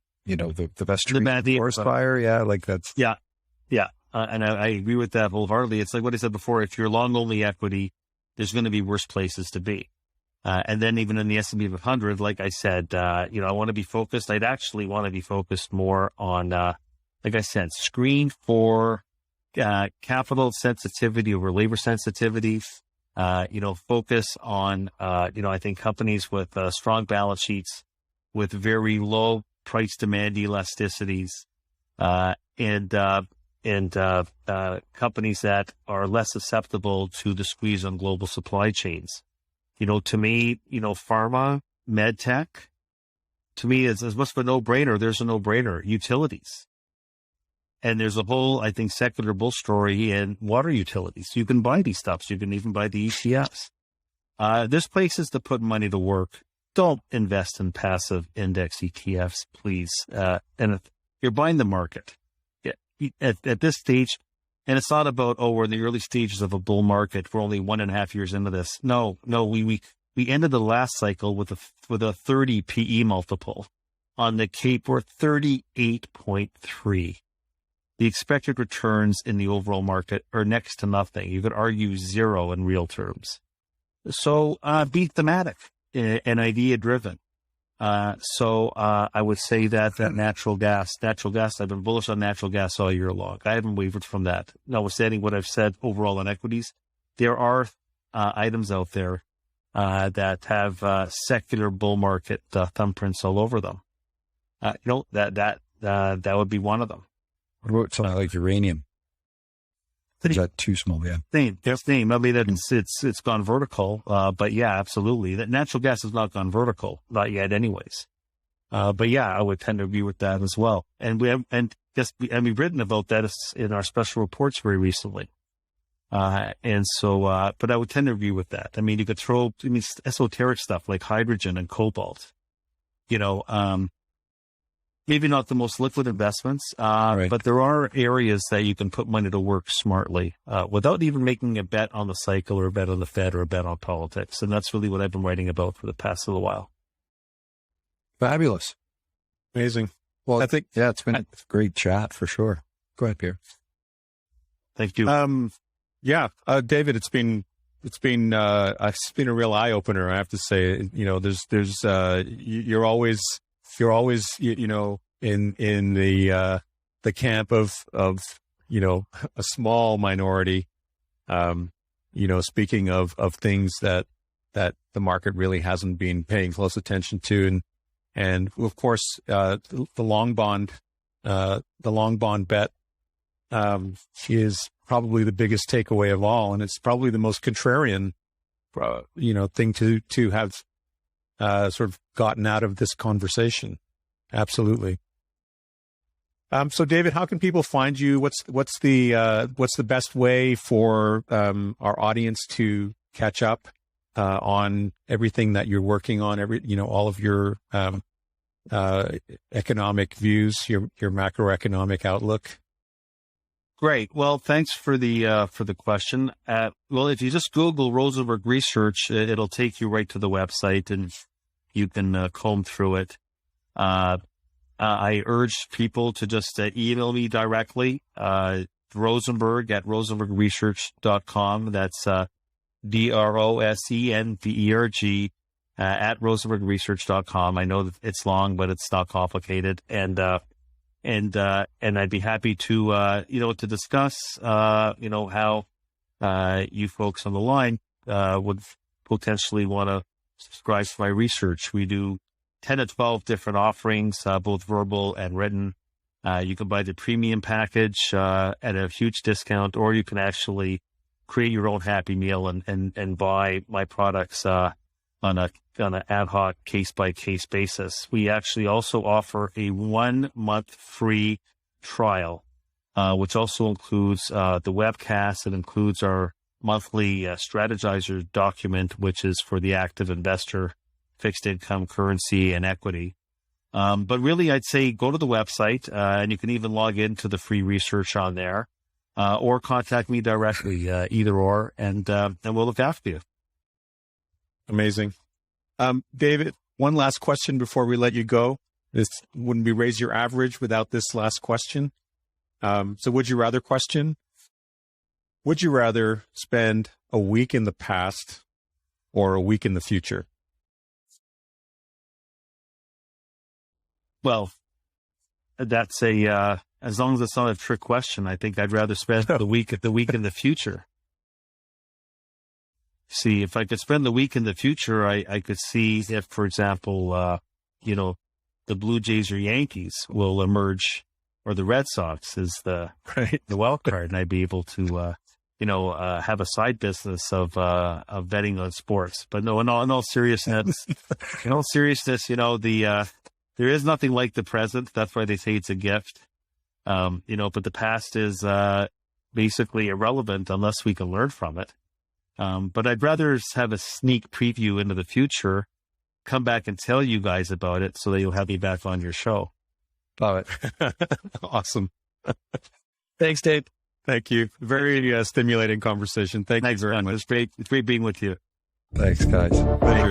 best forest fire? Yeah, like that's. Yeah. And I agree with that wholeheartedly. It's like what I said before, if you're long only equity, there's going to be worse places to be. And then even in the S&P 500, like I said, I want to be focused. I'd actually want to be focused more on, like I said, screen for capital sensitivity over labor sensitivity. Focus on, I think companies with strong balance sheets with very low price demand elasticities, and companies that are less susceptible to the squeeze on global supply chains. To me, pharma, med tech, to me is as much of a no-brainer. There's a no-brainer. Utilities. And there's a whole, I think, secular bull story in water utilities. You can buy these stuffs. You can even buy the ETFs. There's places to put money to work. Don't invest in passive index ETFs, please. And if you're buying the market at this stage, and it's not about, we're in the early stages of a bull market. We're only 1.5 years into this. No, we ended the last cycle with a 30 PE multiple. On the Cape, we're 38.3. The expected returns in the overall market are next to nothing. You could argue zero in real terms. So be thematic and idea driven. So I would say that natural gas, I've been bullish on natural gas all year long. I haven't wavered from that. Notwithstanding what I've said overall on equities, there are items out there that have secular bull market thumbprints all over them. That would be one of them. What about something like uranium? Is that too small? Yeah. Same. I mean, it's gone vertical. But yeah, absolutely. That natural gas has not gone vertical, not yet anyways. But yeah, I would tend to agree with that as well. And we've written about that in our special reports very recently. But I would tend to agree with that. I mean, you could throw, esoteric stuff like hydrogen and cobalt, maybe not the most liquid investments, right. But there are areas that you can put money to work smartly without even making a bet on the cycle or a bet on the Fed or a bet on politics. And that's really what I've been writing about for the past little while. Fabulous. Amazing. Well, I think, it's been a great chat for sure. Go ahead, Pierre. Thank you. David, it's been been a real eye opener. I have to say, you're always in the camp of a small minority, speaking of things that the market really hasn't been paying close attention to. And of course, the long bond bet, is probably the biggest takeaway of all. And it's probably the most contrarian, thing to have, sort of gotten out of this conversation. Absolutely. So David, how can people find you? What's the best way for, our audience to catch up, on everything that you're working on, all of your, economic views, your macroeconomic outlook? Great. Well, thanks for the question. Well, if you just Google Rosenberg Research, it'll take you right to the website, and you can comb through it. I urge people to just email me directly, Rosenberg at rosenbergresearch.com. That's DROSENBERG at rosenbergresearch.com. I know that it's long, but it's not complicated. And I'd be happy to, to discuss, how you folks on the line would potentially want to subscribe to my research. We do 10 to 12 different offerings, both verbal and written. You can buy the premium package at a huge discount, or you can actually create your own Happy Meal and buy my products on an ad hoc case-by-case basis. We actually also offer a 1-month free trial, which also includes the webcast. It includes our monthly strategizer document, which is for the active investor, fixed income, currency, and equity. But really, I'd say go to the website, and you can even log into the free research on there, or contact me directly, either or, and we'll look after you. Amazing. David, one last question before we let you go. This wouldn't be raise your average without this last question. So would you rather question? Would you rather spend a week in the past or a week in the future? Well, that's as long as it's not a trick question, I think I'd rather spend the week in the future. See, if I could spend the week in the future, I could see if, for example, the Blue Jays or Yankees will emerge, or the Red Sox is the wild card, and I'd be able to, have a side business of betting on sports. But no, in all seriousness, there is nothing like the present. That's why they say it's a gift. But the past is basically irrelevant unless we can learn from it. But I'd rather have a sneak preview into the future, come back and tell you guys about it so that you'll have me back on your show. Love it. Awesome. Thanks, Dave. Thank you. Very stimulating conversation. Thanks very much. It's great being with you. Thanks, guys. Pleasure.